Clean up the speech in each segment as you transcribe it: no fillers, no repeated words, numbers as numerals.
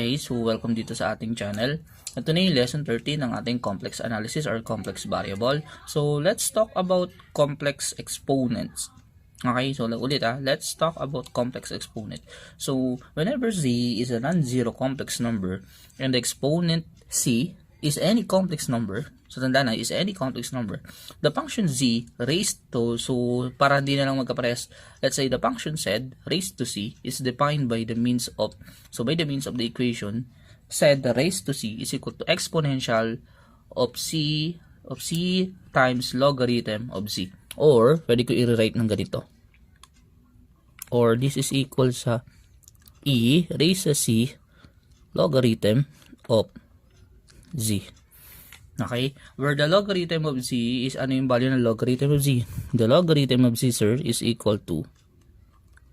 Okay, so welcome dito sa ating channel. Ito na yung lesson 13 ng ating complex analysis or complex variable. So, let's talk about complex exponents. Okay, so ulit let's talk about complex exponent. So, whenever z is a non-zero complex number and the exponent c is any complex number, so tandaan na, is any complex number, the function z raised to, so para hindi na lang magkapares, let's say the function z raised to c is defined by the means of, so by the means of the equation, z raised to c is equal to exponential of c times logarithm of z. Or, pwede ko i-rewrite ng ganito. Or, this is equal sa e raised to c logarithm of z. Okay? Where the logarithm of z is, ano yung value ng logarithm of z? The logarithm of z, sir, is equal to,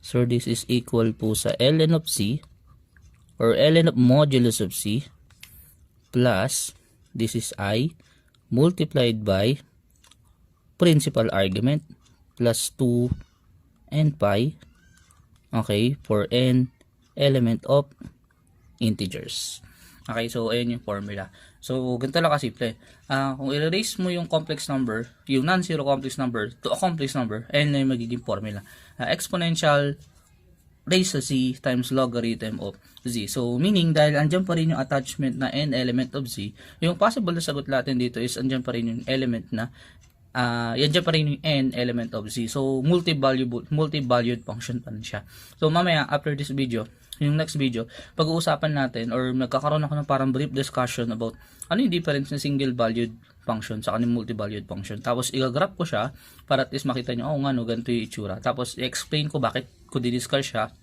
sir, this is equal to sa ln of c, or ln of modulus of c, plus, this is I, multiplied by principal argument, plus 2 and pi, okay, for n element of integers. Okay, so ayan yung formula. So, ganito lang kasimple. Kung i-raise mo yung complex number, yung non-zero complex number to a complex number, ayan na yung magiging formula. Exponential raised to z times logarithm of z. So, meaning, dahil andyan pa rin yung attachment na n element of z, yung possible na sagot natin dito is andyan pa rin yung element na yan dyan pa rin yung n element of z. So, multi-valued function pa rin siya. So, mamaya, after this video, yung next video, pag-uusapan natin or magkakaroon ako ng parang brief discussion about ano yung difference ng single valued function sa kaning multi-valued function. Tapos, i-graph ko siya para at least makita nyo, nga no, ganito yung itsura. Tapos, i-explain ko bakit ko di-discuss siya.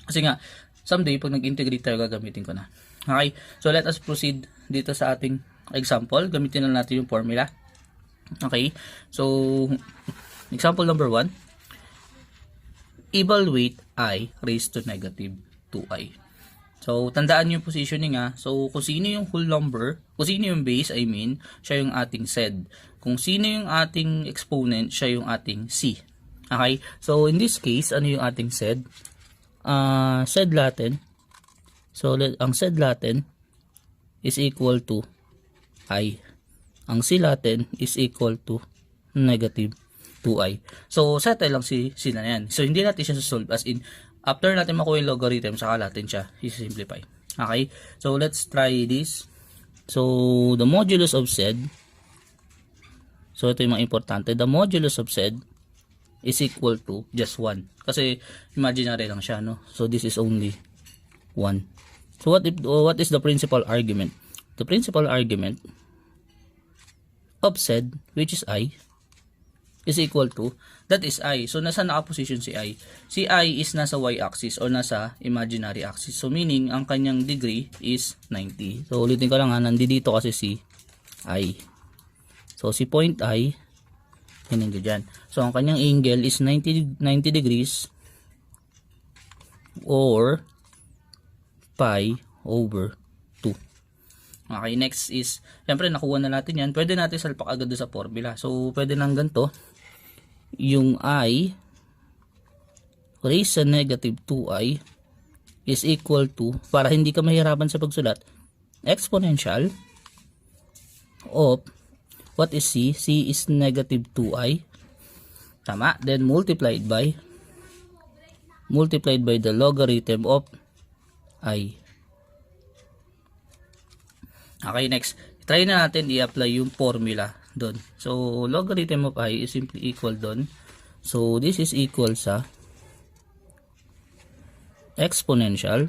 Kasi nga, someday, pag nag-integrate tayo, gagamitin ko na. Okay? So, let us proceed dito sa ating example. Gamitin na natin yung formula. Okay? So, example number 1. Evaluate I raised to negative 2i. So, tandaan yung positioning So, kung sino yung whole number, kung sino yung base, I mean, siya yung ating z. Kung sino yung ating exponent, siya yung ating c. Okay? So, in this case, ano yung ating z? Z natin. So, ang z natin is equal to I. Ang c natin is equal to negative 2i. So, settle lang sila yan. So, hindi natin siya solve as in, after natin makuha yung logarithm, saka natin siya i-simplify. Okay? So, let's try this. So, the modulus of z, so ito yung mga importante, the modulus of z is equal to just 1. Kasi, imaginary lang siya, no? So, this is only 1. So, what is the principal argument? The principal argument of z, which is I, is equal to, that is I. So, nasa naka-position si I? Si I is nasa y-axis or nasa imaginary axis. So, meaning, ang kanyang degree is 90. So, ulitin ko lang nandito kasi si I. So, si point I, yun dyan. So, ang kanyang angle is 90 degrees or pi over 2. Okay, next is, syempre, nakuha na natin yan. Pwede natin salpak agad sa formula. So, pwede nang ganito. Yung I raised sa negative 2i is equal to, para hindi ka mahirapan sa pagsulat, exponential of, what is c? C is negative 2i. Tama. Then multiplied by the logarithm of I. Okay, next. Try na natin i-apply yung formula doon. So, logarithm of I is simply equal doon. So, this is equal sa exponential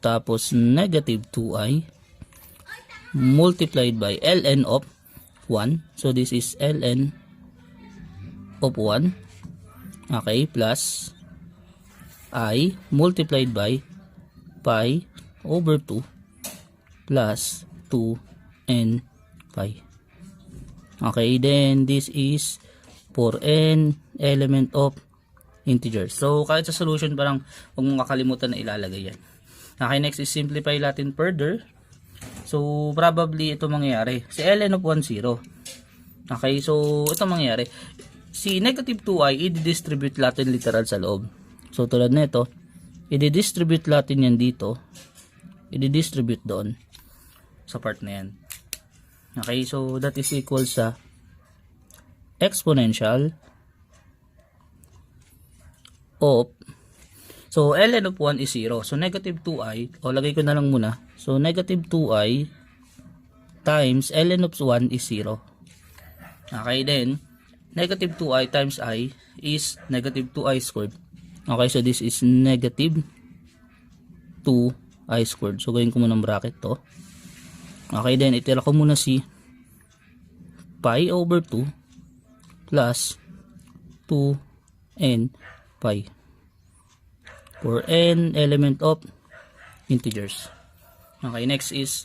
tapos negative 2i multiplied by ln of 1. So, this is ln of 1. Okay, plus I multiplied by pi over 2 plus 2 and pi. Okay, then this is for n element of integers. So, kahit sa solution, parang huwag mong kakalimutan na ilalagay yan. Okay, next is simplify natin further. So, probably ito mangyayari. Si ln of 1, 0. Okay, so, ito mangyayari. Si negative 2i, i-distribute natin literal sa loob. So, tulad nito, i-distribute natin yan dito, i-distribute doon sa part na yan. Okay, so that is equal sa exponential of, so ln of 1 is 0. So negative 2i, o lagay ko na lang muna. So negative 2i times ln of 1 is 0. Okay, then negative 2i times I is negative 2i squared. Okay, so this is negative 2i squared. So gawin ko muna ng bracket to. Okay, then itira ko muna si pi over 2 plus 2n pi for n element of integers. Okay, next is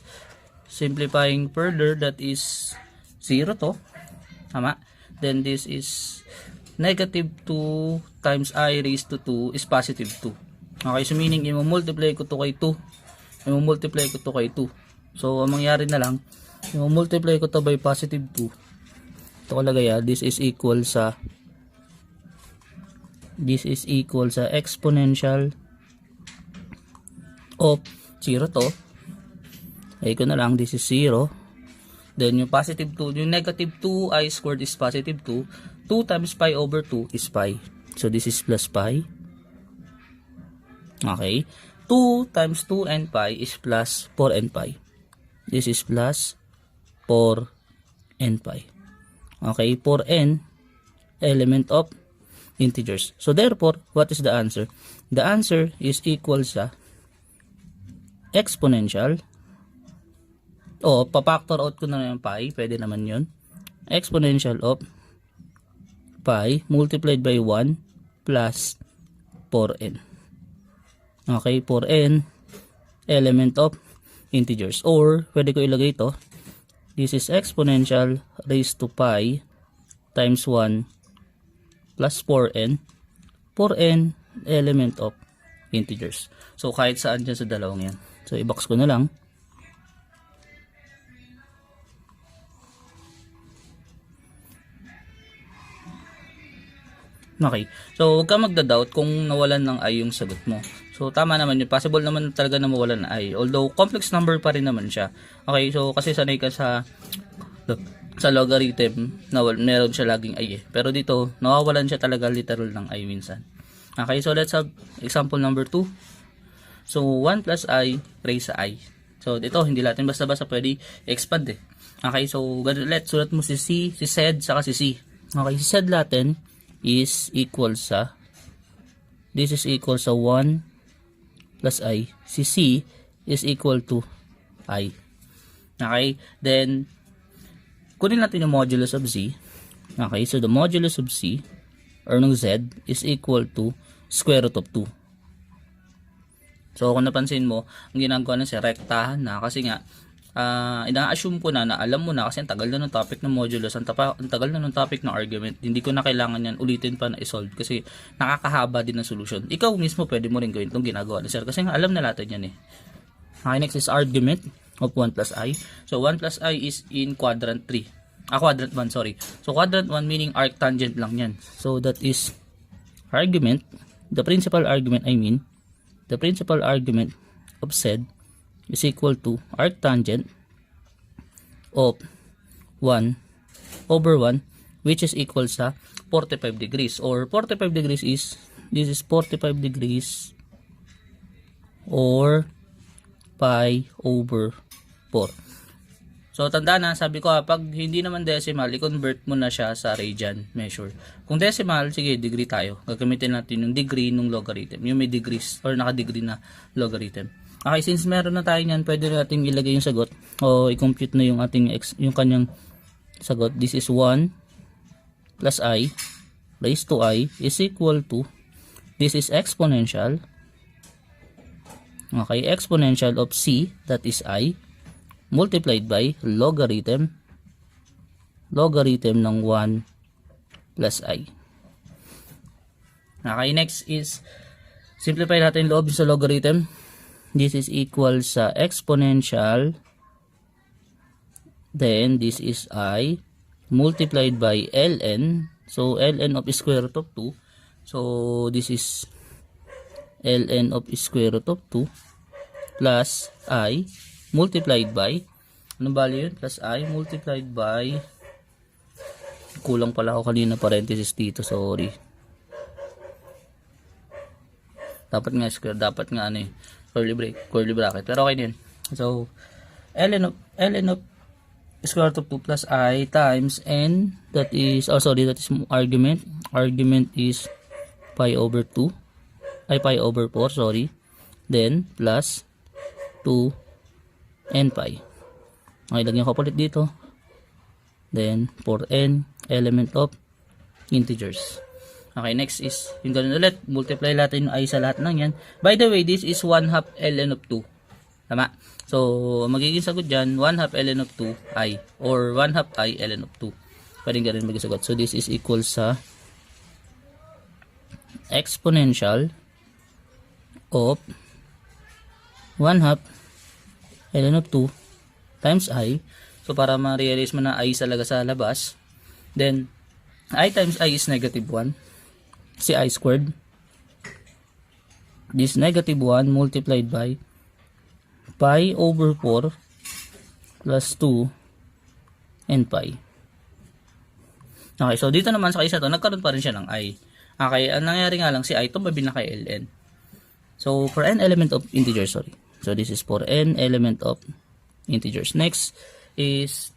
simplifying further, that is 0 to. Tama? Then this is negative 2 times I raised to 2 is positive 2. Okay, so meaning i-multiply ko to kay 2. I-multiply ko to kay 2. So, ang mangyari na lang, i-multiply ko to by positive 2. Ito ko lagay this is equal sa exponential of 0 to. Ay ko na lang, this is 0. Then yung positive 2, yung negative 2i squared is positive 2. 2 times pi over 2 is pi. So this is plus pi. Okay. 2 times 2n pi is plus 4n pi. This is plus 4n pi. Okay. 4n element of integers. So therefore, what is the answer? The answer is equal sa exponential. O, pa-factor out ko na yung pi. Pwede naman yun. Exponential of pi multiplied by 1 plus 4n. Okay, 4n element of integers. Or, pwede ko ilagay ito. This is exponential raised to pi times 1 plus 4n. 4n element of integers. So, kahit saan dyan sa dalawang yan. So, i-box ko na lang. Okay. So, huwag ka magda-doubt kung nawalan ng I yung sagot mo. So, tama naman yun. Possible naman talaga na mawalan ng I. Although, complex number pa rin naman siya. Okay. So, kasi sanay ka sa logarithm na meron siya laging I eh. Pero dito, nawawalan siya talaga literal ng I minsan. Okay. So, let's have example number 2. So, 1 plus I raised sa I. So, dito, hindi natin basta-basta pwede expand eh. Okay. So, let's sulat mo si C, si Z, saka si C. Okay. Si Z natin is equal sa, this is equal sa 1 plus I. Si C is equal to I. Okay. Then, kunin natin yung modulus of Z. Okay. So, the modulus of Z or ng Z is equal to square root of 2. So, kung napansin mo, ang ginagawa na siya, rektahan na. Kasi nga, ina-assume ko na alam mo na kasi ang tagal na ng topic ng modulus, ang tagal na ng topic ng argument. Hindi ko na kailangan yan ulitin pa na isolve kasi nakakahaba din ng solution. Ikaw mismo pwede mo rin gawin itong ginagawa na sir kasi nga alam na natin yan eh. Okay, next is argument of 1 plus I. So, 1 plus I is in quadrant 3. Quadrant 1, sorry. So, quadrant 1 meaning arctangent lang yan. So, that is argument. The principal argument of Z is equal to arctangent of 1 over 1 which is equal sa 45 degrees or 45 degrees is, this is 45 degrees or pi over 4. So, tanda na, sabi ko pag hindi naman decimal, i-convert mo na siya sa radian measure. Kung decimal, sige, degree tayo. Gagamitin natin yung degree ng logarithm. Yung may degrees or naka-degree na logarithm. Okay, since meron na tayo niyan, pwede natin ilagay yung sagot o i-compute na yung ating yung kanyang sagot. This is 1 plus I raised to I is equal to, this is exponential. Okay, exponential of C, that is I, multiplied by logarithm ng 1 plus I. Okay, next is simplify natin loob sa logarithm. This is equal sa exponential, then this is I multiplied by ln. So ln of square root of 2. So this is ln of square root of 2 plus I multiplied by, anong value yun? Plus I multiplied by, kulang pala ako kanina parenthesis dito, sorry. Dapat nga square, dapat nga ano eh, curly bracket, pero okay din. So, ln of square root of 2 plus I times n, that is, oh sorry, that is argument is pi over 2, ay pi over 4, sorry, then plus 2 n pi. Okay, lagyan ko ulit dito, then for n element of integers. Okay, next is yung ganun ulit, multiply natin yung I sa lahat ng yan. By the way, this is 1/2 ln of 2, tama? So, magiging sagot dyan, 1/2 ln of 2i, or 1/2 I ln of 2. Pwede nga rin maging sagot. So, this is equal sa exponential of 1/2 ln of 2 times I. So, para ma-realize mo na I talaga sa labas, then, I times I is negative 1. Si I squared. This negative 1 multiplied by pi over 4 plus 2 n pi. Okay, so dito naman sa isa to, nagkaroon pa rin siya ng I. Okay, ang nangyari nga lang, si I tumabi na kay ln. So, for n element of integers, sorry. So, this is for n element of integers. Next is,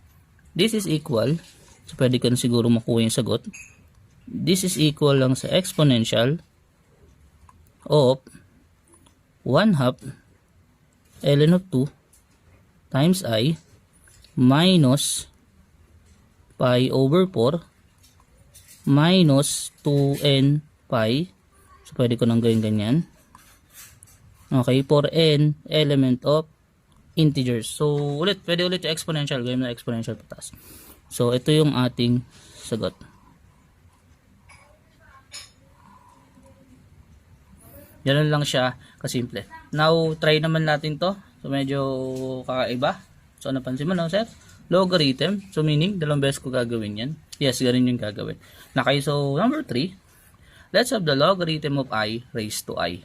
this is equal, so pwede ka na siguro makuha yung sagot. This is equal lang sa exponential of 1/2 ln of 2 times I minus pi over 4 minus 2n pi. So, pwede ko nang gawin ganyan. Okay, for n element of integers. So, pwede ulit yung exponential. Gawin na exponential patas. So, ito yung ating sagot. Ganun lang siya kasimple. Now, try naman natin to. So, medyo kakaiba. So, napansin mo na, sir? Logarithm. So, meaning, dalawang beses ko gagawin yan. Yes, ganun yung gagawin. Okay, so, number 3. Let's have the logarithm of I raised to I.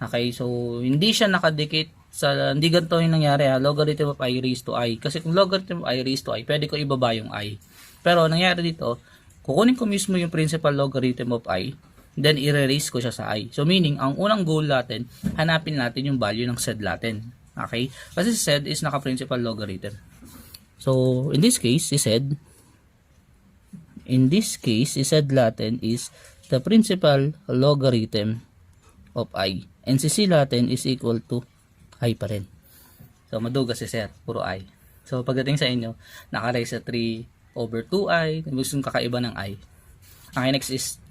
Okay, so, hindi siya nakadikit sa, hindi ganito yung nangyari ha. Logarithm of I raised to I. Kasi kung logarithm of I raised to I, pwede ko ibaba yung I. Pero, nangyari dito, kukunin ko mismo yung principal logarithm of I, then i-erase ko siya sa I. So meaning, ang unang goal natin, hanapin natin yung value ng Z natin. Okay? Kasi Z is naka-principal logarithm. So, in this case, si Z natin is the principal logarithm of I. And si C natin is equal to I pa rin. So, maduga si Z, puro I. So, pagdating sa inyo, naka-raise sa 3 over 2I, gusto yung kakaiba ng I. Okay, next is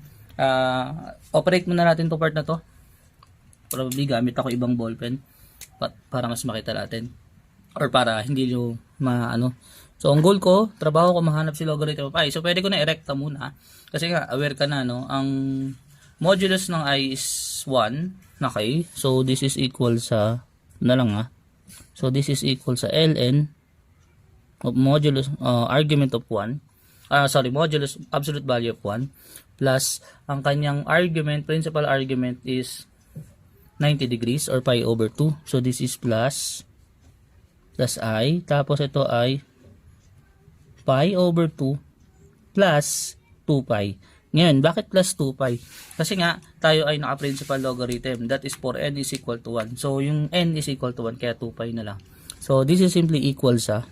operate muna natin to part na to. Probably gamit ako ibang ballpen para mas makita natin, or para hindi nyo maano. So ang goal ko, trabaho ko mahanap si logarithm of I. So pwede ko na erekta muna kasi nga aware ka na, no, ang modulus ng I is 1. Okay, so this is equal sa so this is equal sa ln of modulus argument of 1, modulus absolute value of 1 plus ang kanyang argument, principal argument is 90 degrees or pi over 2. So this is plus I, tapos ito ay pi over 2 plus 2 pi. Ngayon, bakit plus 2 pi? Kasi nga, tayo ay naka-principal logarithm. That is for n is equal to 1. So, yung n is equal to 1, kaya 2 pi na lang. So, this is simply equal sa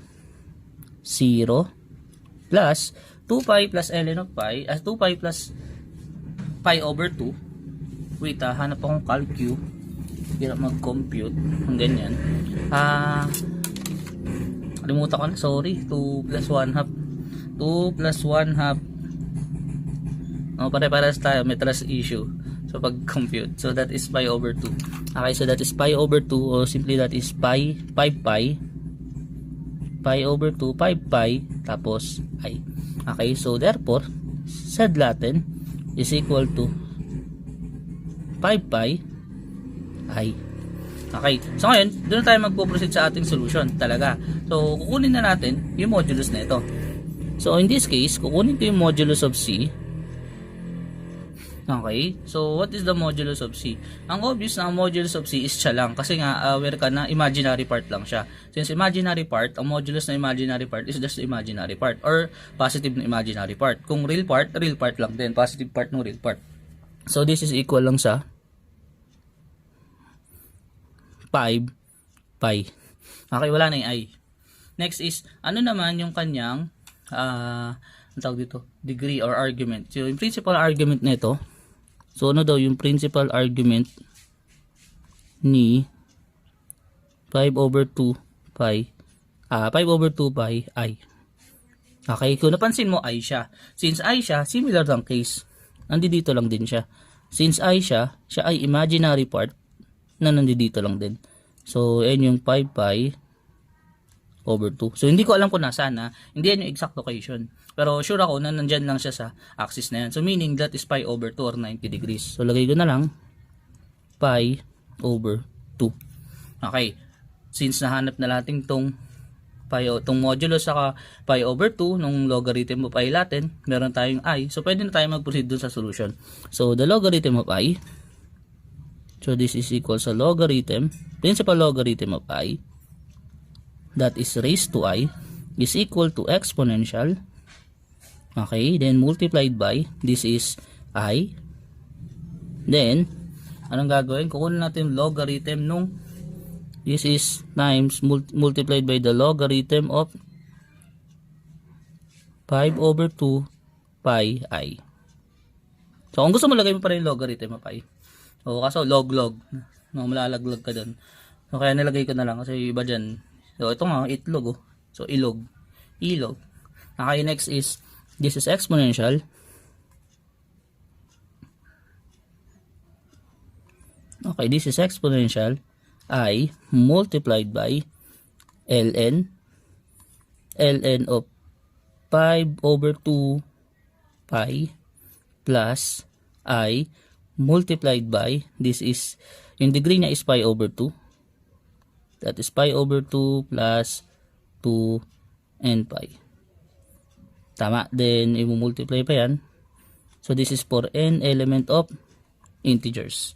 0 plus 2 pi plus ln of pi, 2 pi plus pi over 2. Wait, hanap akong calcu. Hirap mag-compute. Ang ganyan. Kalimutan ko na, sorry. 2 plus 1 half. 2 plus 1 half. Pare-pares tayo. May trust issue. So, pag-compute. So, that is pi over 2. Okay, so that is pi over 2, or simply that is pi, 5 pi. Pi over 2, 5 pi, tapos I. Okay, so therefore, Z natin is equal to 5 pi I. Okay, so ngayon, doon tayo magpo-proceed sa ating solution talaga. So, kukunin na natin yung modulus na ito. So, in this case, kukunin ko yung modulus of C. Okay, so what is the modulus of C? Ang obvious na ang modulus of C is siya lang kasi nga aware ka na imaginary part lang siya. Since imaginary part, ang modulus na imaginary part is just the imaginary part or positive na imaginary part. Kung real part lang din, positive part ng real part. So this is equal lang sa 5 pi. Okay, wala na yung I. Next is, ano naman yung kanyang ang tawag dito, degree or argument. So yung principal argument nito, so ano daw yung principal argument ni 5/2 pi 5/2 pi I. Okay, kung napansin mo I siya. Since I siya, similar lang case. Nandito lang din siya. Since I siya ay imaginary part na nandito lang din. So, yan yung 5 pi over 2. So, hindi ko alam kung nasaan hindi yan yung exact location. Pero sure ako na nandyan lang siya sa axis na yan. So, meaning that is pi over 2 or 90 degrees. So, lagay ko na lang pi over 2. Okay. Since nahanap na natin tong modulus saka pi over 2 nung logarithm of pi natin, meron tayong I. So, pwede na tayo mag-proceed dun sa solution. So, the logarithm of I, so this is equal sa principal logarithm of I, that is raised to I, is equal to exponential. Okay, then multiplied by, this is I. Then, anong gagawin? Kukunin natin logarithm nung, this is times multiplied by the logarithm of 5/2 pi I. So, kung gusto mo lagay mo pa rin logarithm of I. O, kaso log. No, malalaglag ka dun. So, kaya nilagay ko na lang kasi iba dyan. So, ito nga, itlog. So, ilog. Okay, next is, this is exponential. Okay, this is exponential. I multiplied by ln of 5/2 pi plus I multiplied by, this is, yung degree niya is pi over 2. That is pi over 2 plus 2 and pi. Tama. Then, i-multiply pa yan. So, this is for n element of integers.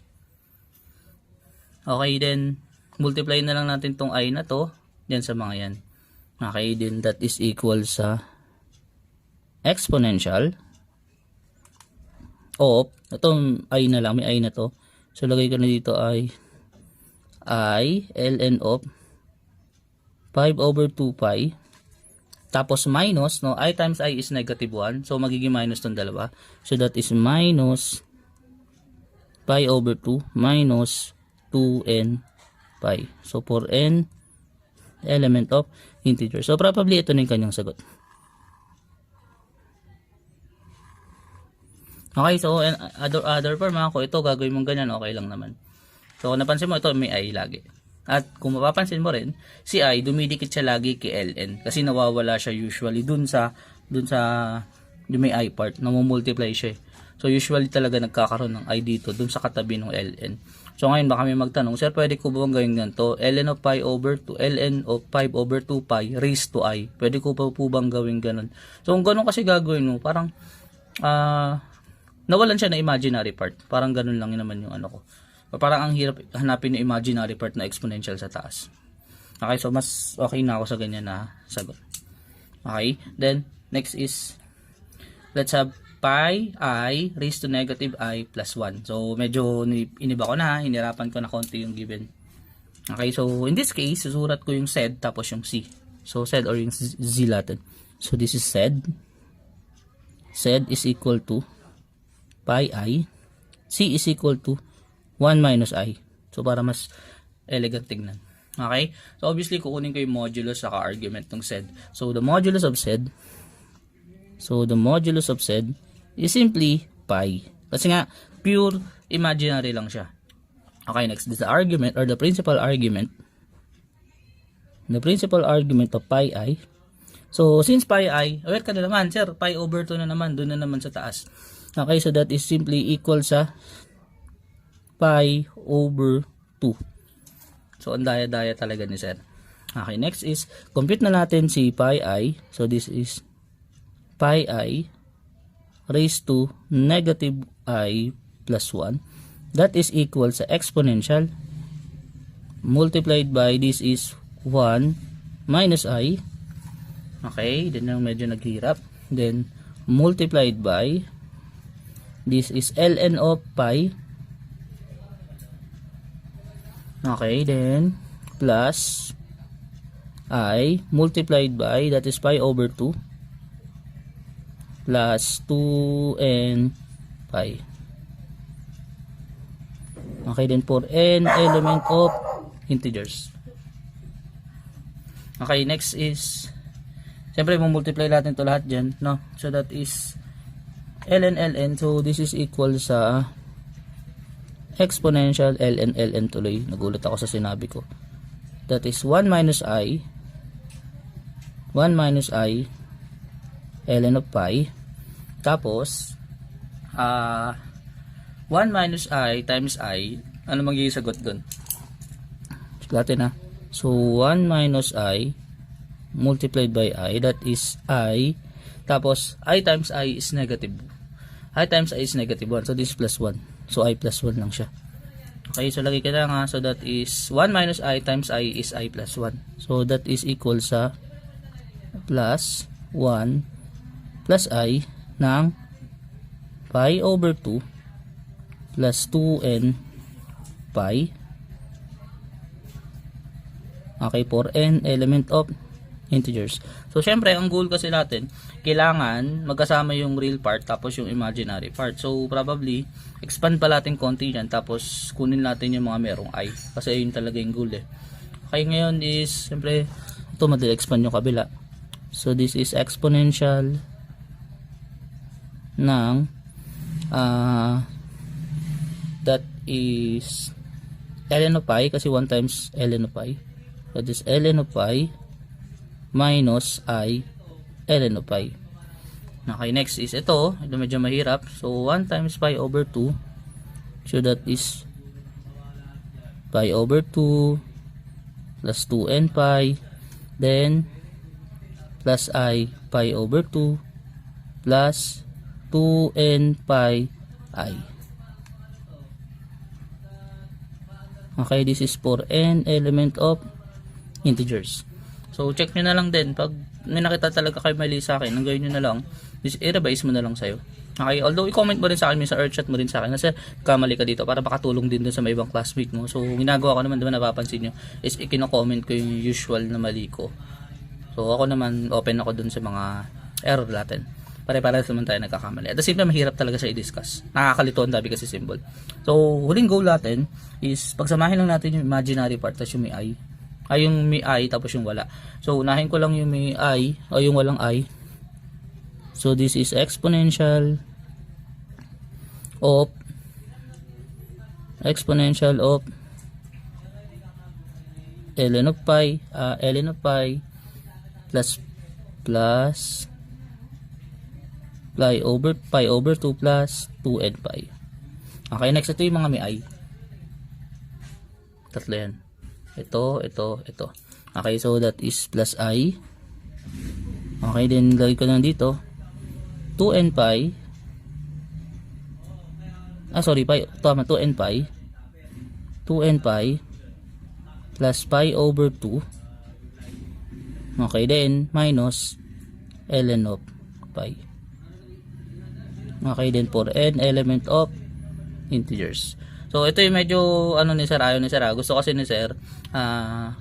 Okay, then, multiply na lang natin tong I na to, dyan sa mga yan. Okay, then, that is equal sa exponential of, itong I na lang, may I na to. So, lagay ko na dito I ln of 5/2 pi. Tapos, minus, no, I times I is negative 1. So, magiging minus tong dalawa. So, that is minus pi over 2 minus 2n pi. So, for n element of integer. So, probably ito na yung kanyang sagot. Okay, so other form kung ito gagawin mong ganyan, okay lang naman. So, kung napansin mo, ito may I lagi. At kung mapapansin mo rin, si I dumidikit siya lagi kay ln kasi nawawala siya usually dun sa yung may I part, namumultiply siya. So, usually talaga nagkakaroon ng I dito dun sa katabi ng ln. So, ngayon baka may magtanong, sir, pwede ko ba gawin ganito? ln of 5/2 pi raised to I. Pwede ko pa po bang gawin ganun? So, kung ganun kasi gagawin mo, parang nawalan siya na imaginary part. Parang ganun lang naman yung ano ko. Parang ang hirap hanapin yung imaginary part na exponential sa taas. Okay, so mas okay na ako sa ganyan na sagot. Okay, then next is, let's have pi I raised to negative I plus 1. So, medyo iniba ko na, hinirapan ko na konti yung given. Okay, so in this case, susurat ko yung Z tapos yung C. So, Z or yung Z natin. So, this is Z. Z is equal to pi I. C is equal to 1 minus I. So, para mas elegant tignan. Okay? So, obviously, kukunin ko yung modulus saka argument ng Z. So, the modulus of Z is simply pi. Kasi nga, pure imaginary lang siya. Okay, next is the argument or the principal argument. The principal argument of pi I. So, since pi I, aware ka na naman, sir, pi over 2 na naman, doon na naman sa taas. Okay, so that is simply equal sa pi over 2. So, ang daya-daya talaga ni sir. Okay, next is, compute na natin si pi I. So, this is pi I raised to negative I plus 1. That is equal sa exponential multiplied by this is 1 minus I. Okay, then medyo naghirap. Then multiplied by this is ln of pi. Okay, then plus I multiplied by that is pi over 2 plus 2n pi. Okay, then for n element of integers. Okay, next is siyempre multiply natin to lahat dyan, no? So that is ln. So this is equal sa exponential ln tuloy. Nagulat ako sa sinabi ko. That is 1 minus I ln of pi. Tapos 1 minus I times I. Ano magiging sagot dun? Natin ha. So 1 minus I multiplied by I, that is I. Tapos I times I is negative. I times I is negative 1. So this is plus 1. So I plus 1 lang siya. Okay, so lagi ka na nga. So that is 1 minus I times I is I plus 1. So that is equal sa plus 1 plus I ng pi over 2 plus 2n pi. Okay, for n element of integers. So syempre ang goal kasi natin, kailangan magkasama yung real part tapos yung imaginary part. So probably expand pa natin konti yan tapos kunin natin yung mga merong I kasi yun talaga yung goal eh. Okay, ngayon is syempre ito madali expand yung kabila. So this is exponential ng that is ln of pi kasi 1 times ln of pi. That is ln of pi minus I ln of pi. Okay, next is ito medyo mahirap. So 1 times pi over 2. So that is pi over 2 plus 2n pi. Then plus I pi over 2 plus 2n pi I. Okay, this is for n element of integers. So check nyo na lang din pag may nakita talaga kayo mali sa akin, ang gawin nyo na lang is i-revise mo na lang sa'yo. Okay, although i-comment mo rin sa akin sa chat mo rin sa akin kasi kamali ka dito para makatulong din dun sa may ibang classmate mo. So ginagawa ko naman, diba napapansin nyo, is ikino-comment ko yung usual na mali ko. So ako naman open ako dun sa mga error natin. Pare-pares naman tayo nagkakamali. At the same time, mahirap talaga siya i-discuss. Nakakalito ang dami kasi symbol. So huling goal natin is pagsamahin lang natin yung imaginary part tapos yung may I. Ay yung may I tapos yung wala. So unahin ko lang yung may I o yung walang I. So this is exponential of ln of pi plus pi over 2 plus 2n pi. Okay, next ito yung mga may I. Tatlo yan. Ito. Okay, so that is plus I. Okay, then lagay ko lang dito 2n pi. Pi. Tama, 2n pi. 2n pi plus pi over 2. Okay, then minus ln of pi. Okay, then for n element of integers. So ito yung medyo ni sir, ayaw ni sir. Gusto kasi ni sir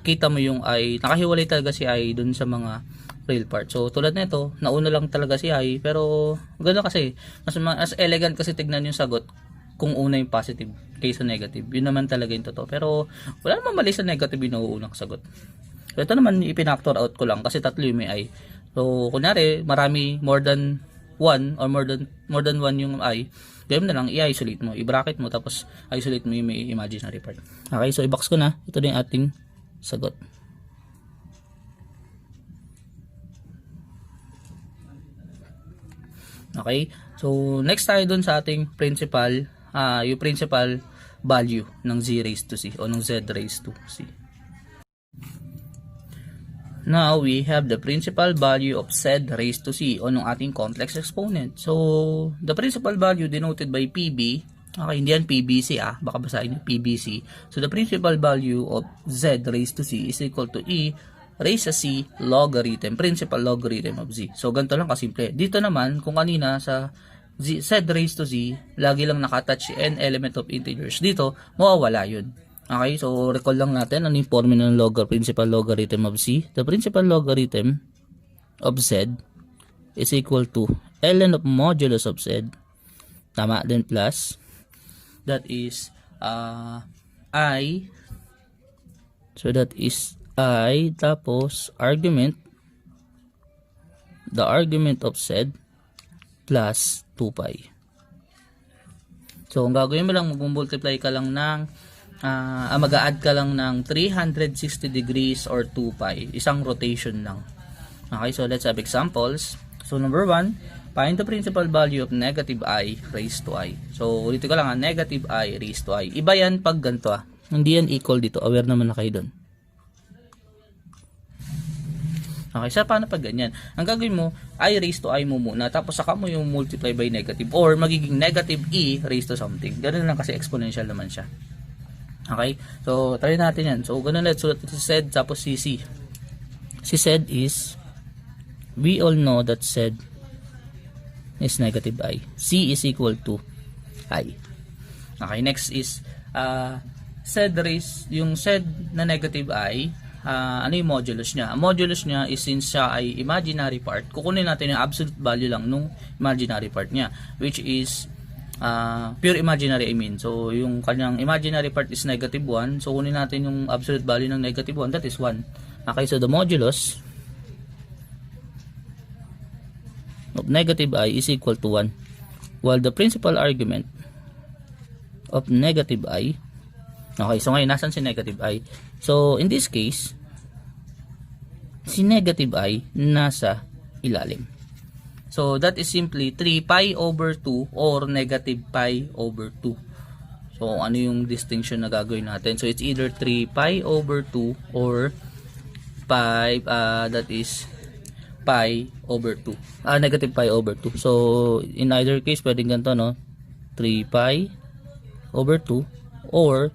kita mo yung I, nakahiwalay talaga si I dun sa mga real part. So tulad nito, nauna lang talaga si I, pero gano'n kasi mas elegant kasi tignan yung sagot kung una yung positive kaysa negative. Yun naman talaga yung totoo. Pero wala naman mali sa negative yung nauunang sagot. So ito naman ipinactor out ko lang kasi tatlo yung may I. So kunyari marami more than 1 or more than 1 yung I, gawin na lang, i-isolate mo, i-bracket mo, tapos isolate mo yung may imaginary part. Okay, so i-box ko na. Ito na yung ating sagot. Okay, so next tayo dun sa ating principal, yung principal value ng z raised to c o ng z raised to c. Now, we have the principal value of z raised to c o ng ating complex exponent. So, the principal value denoted by PB Okay, hindi yan PBC baka basahin yung PBC. So the principal value of z raised to c is equal to e raised to c logarithm, principal logarithm of z. So ganito lang kasimple. Dito naman, kung kanina sa z raised to z, lagi lang nakatouch n element of integers. Dito, mawawala yun. Okay, so recall lang natin ano yung formula ng principal logarithm of c. The principal logarithm of z is equal to ln of modulus of z. Tama, then plus that is I, so that is I, tapos argument, the argument of z plus 2 pi. So ang gagawin mo lang, mag-multiply ka lang ng mag-a-add ka lang ng 360 degrees or 2 pi, isang rotation lang. Okay, so let's have examples. So number 1, find the principal value of negative I raised to I. So, ulitin ko lang negative I raised to I. Iba yan pag ganito Hindi yan equal dito. Aware naman na kayo doon. Okay, so paano pag ganyan? Ang gagawin mo, I raised to I mo muna, tapos saka mo yung multiply by negative, or magiging negative E raised to something. Ganun lang kasi exponential naman siya. Okay? So, try natin yan. So, ganun lang. So, si Z, tapos si C. Si Z is, we all know that Z is negative I. C is equal to I. Okay, next is Z raised, yung Z na negative I, ano yung modulus niya? Ang modulus niya is, since siya ay imaginary part, kukunin natin yung absolute value lang nung imaginary part niya, which is pure imaginary, I mean. So, yung kanyang imaginary part is negative 1. So, kunin natin yung absolute value ng negative 1, that is 1. Okay, so the modulus of negative I is equal to 1, while the principal argument of negative I, okay, so ngayon nasan si negative I? So in this case, si negative I nasa ilalim. So that is simply 3 pi over 2 or negative pi over 2. So ano yung distinction na gagawin natin? So it's either 3 pi over 2 or pi, that is pi over 2. Negative pi over 2. So, in either case, pwedeng ganito, no? 3 pi over 2 or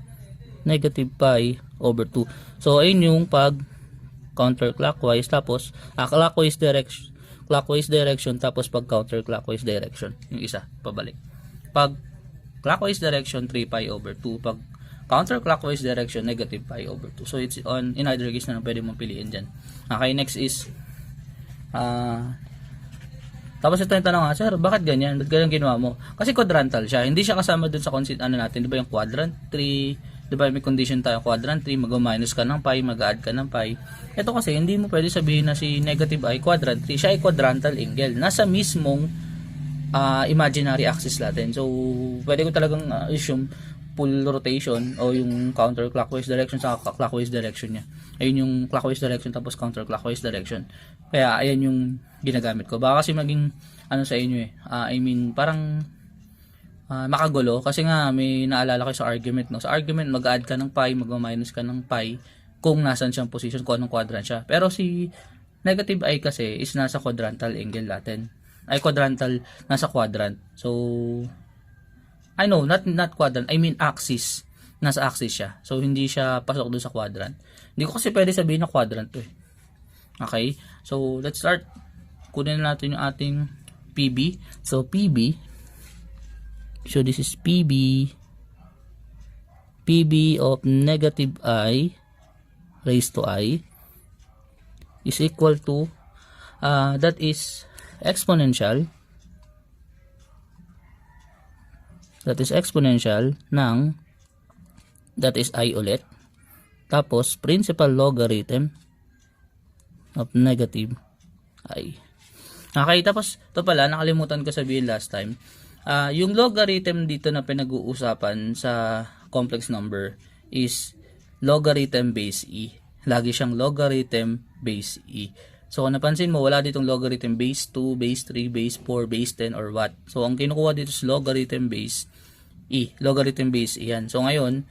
negative pi over 2. So, ayun yung pag counterclockwise, tapos clockwise direction, tapos pag counterclockwise direction. Yung isa, pabalik. Pag clockwise direction, 3 pi over 2. Pag counterclockwise direction, negative pi over 2. So, it's on, in either case na pwede mong piliin dyan. Okay, next is tapos ito yung tanong sir, bakit ganyan? Ba't ganyan ginawa mo? Kasi quadrantal siya. Hindi siya kasama dun sa natin. Di ba yung quadrant 3? Di ba may condition tayo quadrant 3, mag-minus ka ng pi, mag-add ka ng pi. Ito kasi, hindi mo pwede sabihin na si negative I quadrant 3. Siya ay quadrantal angle. Nasa mismong imaginary axis natin. So, pwede ko talagang assume full rotation o yung counterclockwise direction sa clockwise direction niya. Ayun yung clockwise direction tapos counterclockwise direction. Kaya ayan yung ginagamit ko. Baka kasi maging ano sa inyo I mean parang makagulo kasi nga may naalala ko sa argument, no. Sa argument mag-add ka ng pi, mag-minus ka ng pi kung nasan siyang position, kung anong quadrant siya. Pero si negative I kasi is nasa quadrantal angle natin. Ay quadrantal, nasa quadrant. So I know, not quadrant, I mean axis. Nasa axis siya. So, hindi siya pasok doon sa quadrant. Hindi ko kasi pwede sabihin na quadrant to Okay? So, let's start. Kunin natin yung ating PB. So, PB. So, this is PB. PB of negative I raised to I is equal to, that is exponential. That is exponential ng, that is I ulit, tapos principal logarithm of negative I. Okay, tapos ito pala, nakalimutan ko sabihin last time, yung logarithm dito na pinag-uusapan sa complex number is logarithm base E. Lagi siyang logarithm base E. So, kung napansin mo, wala ditong logarithm base 2, base 3, base 4, base 10, or what. So, ang kinukuha dito is logarithm base E. Logarithm base E yan. So, ngayon,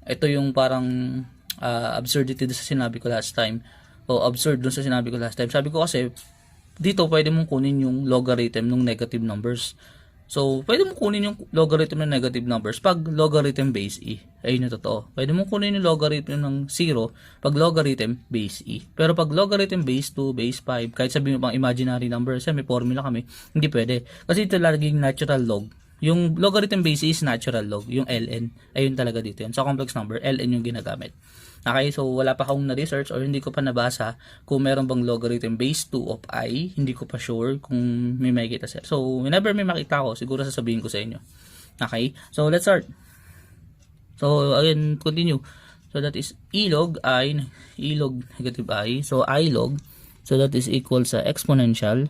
ito yung parang absurdity doon sa sinabi ko last time. O absurd doon sa sinabi ko last time. Sabi ko kasi, dito pwede mong kunin yung logarithm ng negative numbers. So, pwede mo kunin yung logarithm ng negative numbers pag logarithm base e. Ayun yung totoo. Pwede mo kunin yung logarithm ng 0 pag logarithm base e. Pero pag logarithm base 2, base 5, kahit sabihin mo pang imaginary numbers, may formula kami, hindi pwede. Kasi ito laging natural log. Yung logarithm base e is natural log. Yung ln, ayun talaga dito yan. Sa complex number, ln yung ginagamit. Okay, so wala pa akong na-research or hindi ko pa nabasa kung meron bang logarithm base 2 of I. Hindi ko pa sure kung may makikita sir. So, whenever may makita ko, siguro sasabihin ko sa inyo. Okay, so let's start. So, again, continue. So, that is e log I, e log negative I. So, I log, so that is equal sa exponential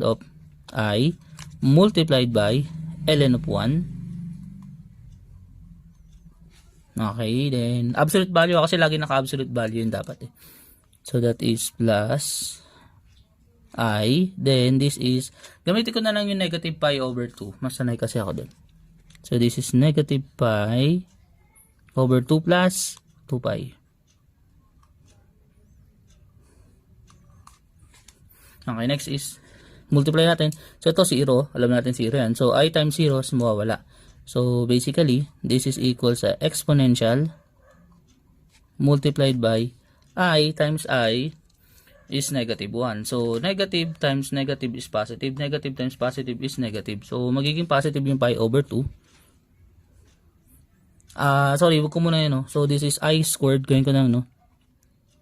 of I multiplied by ln of 1. Okay, then absolute value kasi lagi naka-absolute value yun dapat eh. So that is plus I, then this is, gamitin ko na lang yung negative pi over 2. Mas sanay kasi ako dun. So this is negative pi over 2 plus 2 pi. Okay, next is, multiply natin. So ito 0, alam natin 0 yan. So I times 0 is mawawala. So, basically, this is equal sa exponential multiplied by I times I is negative 1. So, negative times negative is positive. Negative times positive is negative. So, magiging positive yung pi over 2. Sorry, wag ko muna yun. No? So, this is I squared. Gawin ko na, no?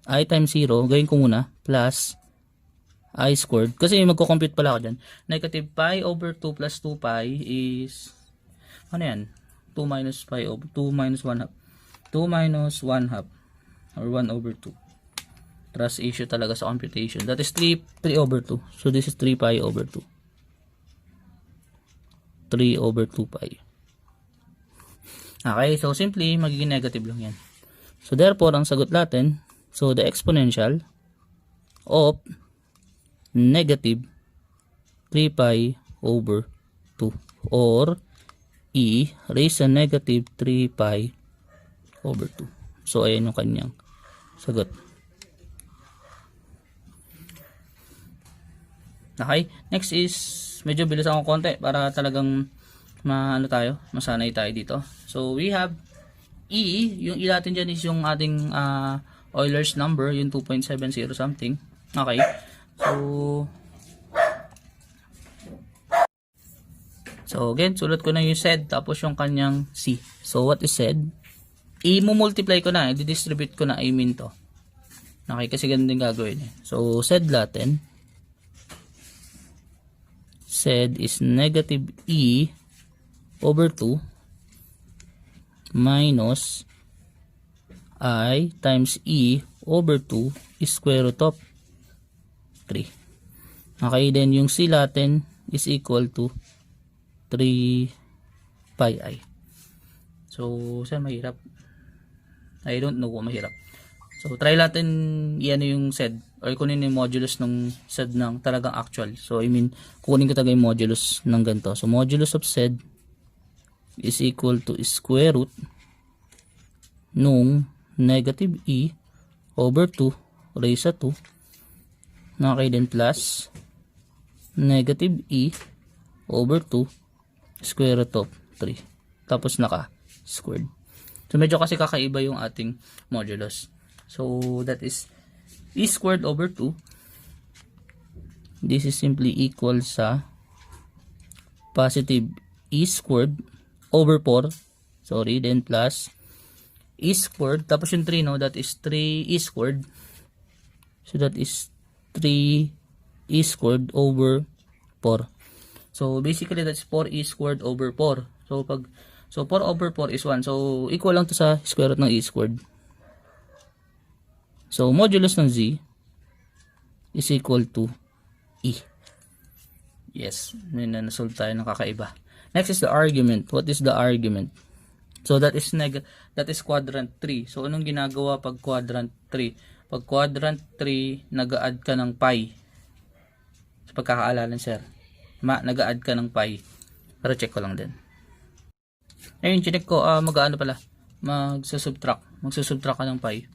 I times 0. Gawin ko muna. Plus I squared. Kasi magko-compute pala ako dyan. Negative pi over 2 plus 2 pi is... ano yan? 2 minus pi over 2 minus 1 half. 2 minus 1 half or 1 over 2. Trust issue talaga sa computation. That is 3 over 2. So this is 3 pi over 2. 3 over 2 pi. Okay, so simply magiging negative lang yan. So therefore, ang sagot natin, so the exponential of negative 3 pi over 2 or e raised to negative 3 pi over 2. So, ayan yung kanyang sagot. Okay, next is, medyo bilis akong konti para talagang masanay tayo dito. So, we have e, yung e natin dyan is yung ating Euler's number, yung 2.70 something. Okay, so again, sulat ko na yung Z tapos yung kanyang C. So what is Z? I-multiply ko na, i-distribute ko na, I mean to. Okay, kasi ganun din gagawin eh. So Z natin, Z is negative E over 2 minus I times E over 2 is square root of 3. Okay, then yung C natin is equal to 3 pi I. So, saan mahirap? I don't know kung mahirap. So, try natin yan yung Z or kunin yung modulus ng Z ng talagang actual. So, I mean, kunin ko talaga yung modulus ng ganito. So, modulus of Z is equal to square root nung negative E over 2 raised to 2. Okay, then plus negative E over 2 square root of 3. Tapos naka-squared. So, medyo kasi kakaiba yung ating modulus. So, that is E squared over 2. This is simply equal sa positive E squared over 4. Sorry, then plus E squared. Tapos yung 3, no? That is 3 E squared. So, that is 3 E squared over 4. So, basically, that's 4e squared over 4. So, 4 over 4 is 1. So, equal lang to sa square root ng e squared. So, modulus ng z is equal to e. Yes, may nasolve tayo ng kakaiba. Next is the argument. What is the argument? So, that is quadrant 3. So, anong ginagawa pag quadrant 3? Pag quadrant 3, nag-add ka ng pi. Sa pagkakaalala, sir. Nag-add ka ng pi. Pero check ko lang din. Ayun, check ko, mag-ano pala. Magsusubtract ka ng pi.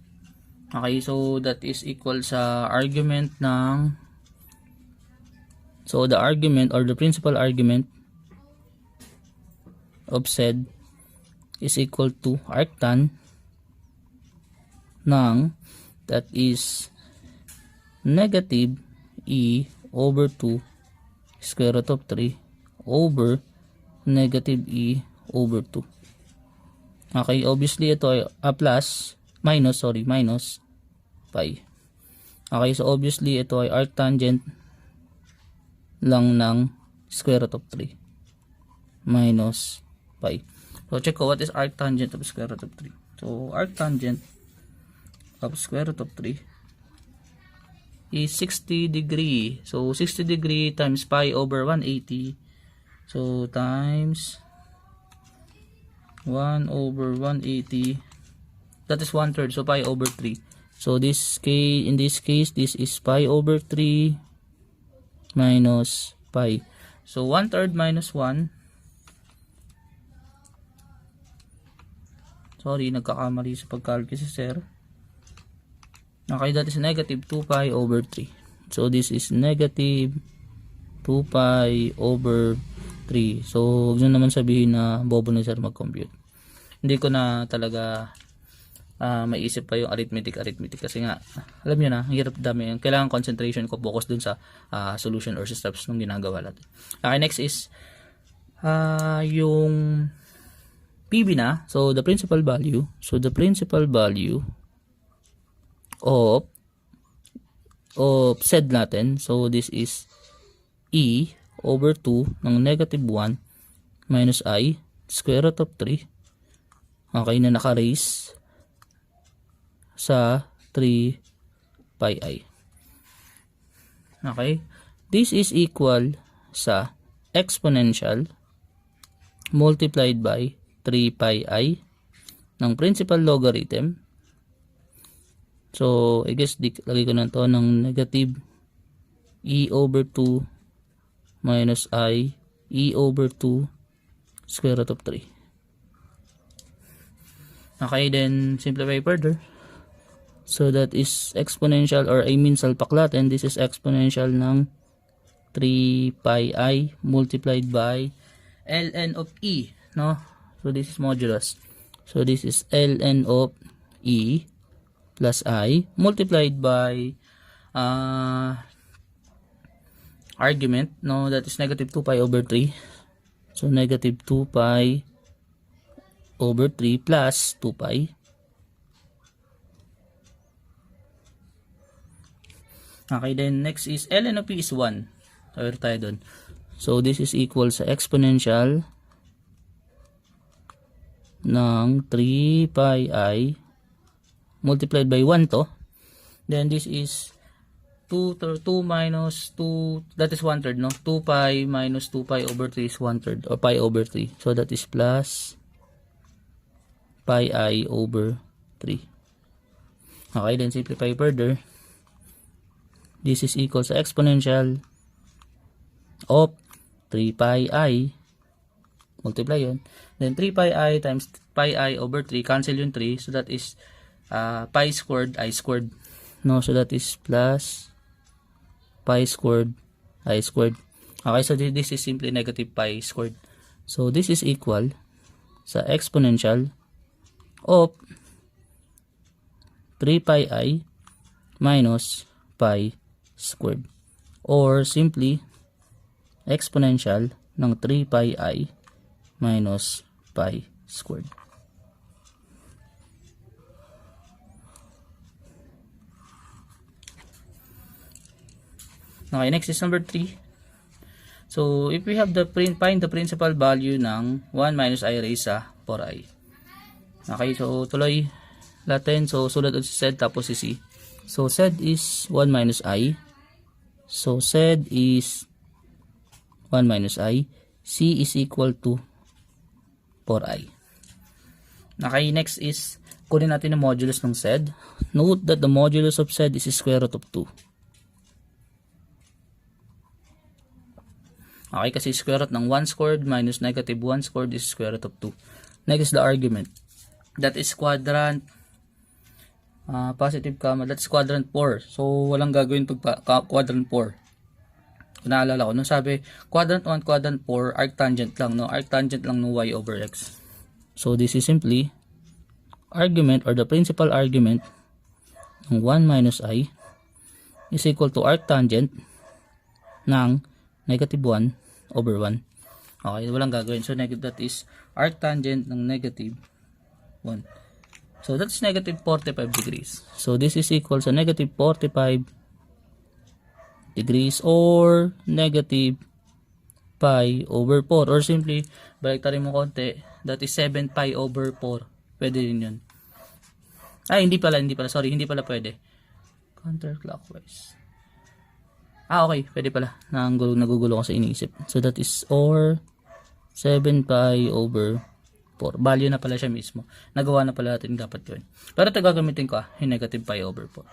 Okay, so that is equal sa argument ng So the argument or the principal argument of Z is equal to arctan ng, that is negative e over 2 square root of 3 over negative e over 2. Okay, obviously ito ay minus pi. Okay, so obviously ito ay arctangent lang ng square root of 3 minus pi. So check ko what is arctangent of square root of 3. So arctangent of square root of 3 is 60 degree. So 60 degree times pi over 180. So times 1 over 180, that is 1/3, so pi over 3. So in this case this is pi over 3 minus pi. So 1/3 minus 1, sorry, nagkakamali sa pagkalculate si sir. Okay, that is negative 2 pi over 3. So this is negative 2 pi over 3. So huwag nyo naman sabihin na bobo na sir mag-compute. Hindi ko na talaga maisip pa yung arithmetic kasi nga alam nyo na, ang hirap dami. Kailangan concentration ko, focus dun sa solution or steps nung ginagawa natin. Okay, next is yung PB na. So the principal value. So the principal value of Z natin. So this is e over 2 ng negative 1 minus I square root of 3. Okay, na naka-raise sa 3 pi I. Okay, this is equal sa exponential multiplied by 3 pi I ng principal logarithm. So I guess lagay ko na to ng negative e over 2 minus I e over 2 square root of 3. Okay, then simplify further. So that is exponential, or I mean salpaklatin, this is exponential ng 3 pi I multiplied by ln of e, no? So this is modulus. So this is ln of e plus I multiplied by argument, no, that is negative 2 pi over 3. So negative 2 pi over 3 plus 2 pi. Okay, then next is ln of p is 1. Tawir tayo dun. So this is equal sa exponential ng 3 pi I multiplied by 1 to. Then this is 2 minus 2, that is 1/3, no? 2 pi minus 2 pi over 3 is 1/3, or pi over 3. So that is plus pi I over 3. Okay, then simplify further. This is equal sa exponential of 3 pi I, multiply yun. Then 3 pi I times pi I over 3, cancel yung 3. So that is pi squared I squared. No, so that is plus pi squared I squared. Okay, so this is simply negative pi squared. So this is equal sa exponential of 3 pi I minus pi squared, or simply exponential ng 3 pi I minus pi squared. Okay, next is number 3. So if we have find the principal value ng 1 minus I raised sa 4i. Okay, so tuloy natin. So sulat ulit si Z tapos si C. So Z is 1 minus I. So Z is 1 minus I. C is equal to 4i. Okay, next is kunin natin ang modulus ng Z. Note that the modulus of Z is square root of 2. Okay, kasi square root ng 1 squared minus negative 1 squared is square root of 2. Next is the argument. That is quadrant positive comma. That's quadrant 4. So walang gagawin pag quadrant 4. Kung naalala ko, nung sabi, quadrant 1, quadrant 4, arctangent lang, no? Arctangent lang ng y over x. So, this is simply argument or the principal argument ng 1 minus I is equal to arctangent ng negative 1 over 1. Okay, walang gagawin. So, that is arctangent ng negative 1. So, that's negative 45 degrees. So, this is equal to negative 45 degrees or negative pi over 4. Or simply, baliktarin mo konti, that is 7 pi over 4. Pwede rin yun. Ay, hindi pala. Sorry, hindi pala pwede. Counterclockwise. Okay, pwede pala. Nagugulo ko sa iniisip. So, that is or 7 pi over 4. Value na pala siya mismo. Nagawa na pala natin dapat gawin. Pero ito gagamitin ko yung negative pi over 4.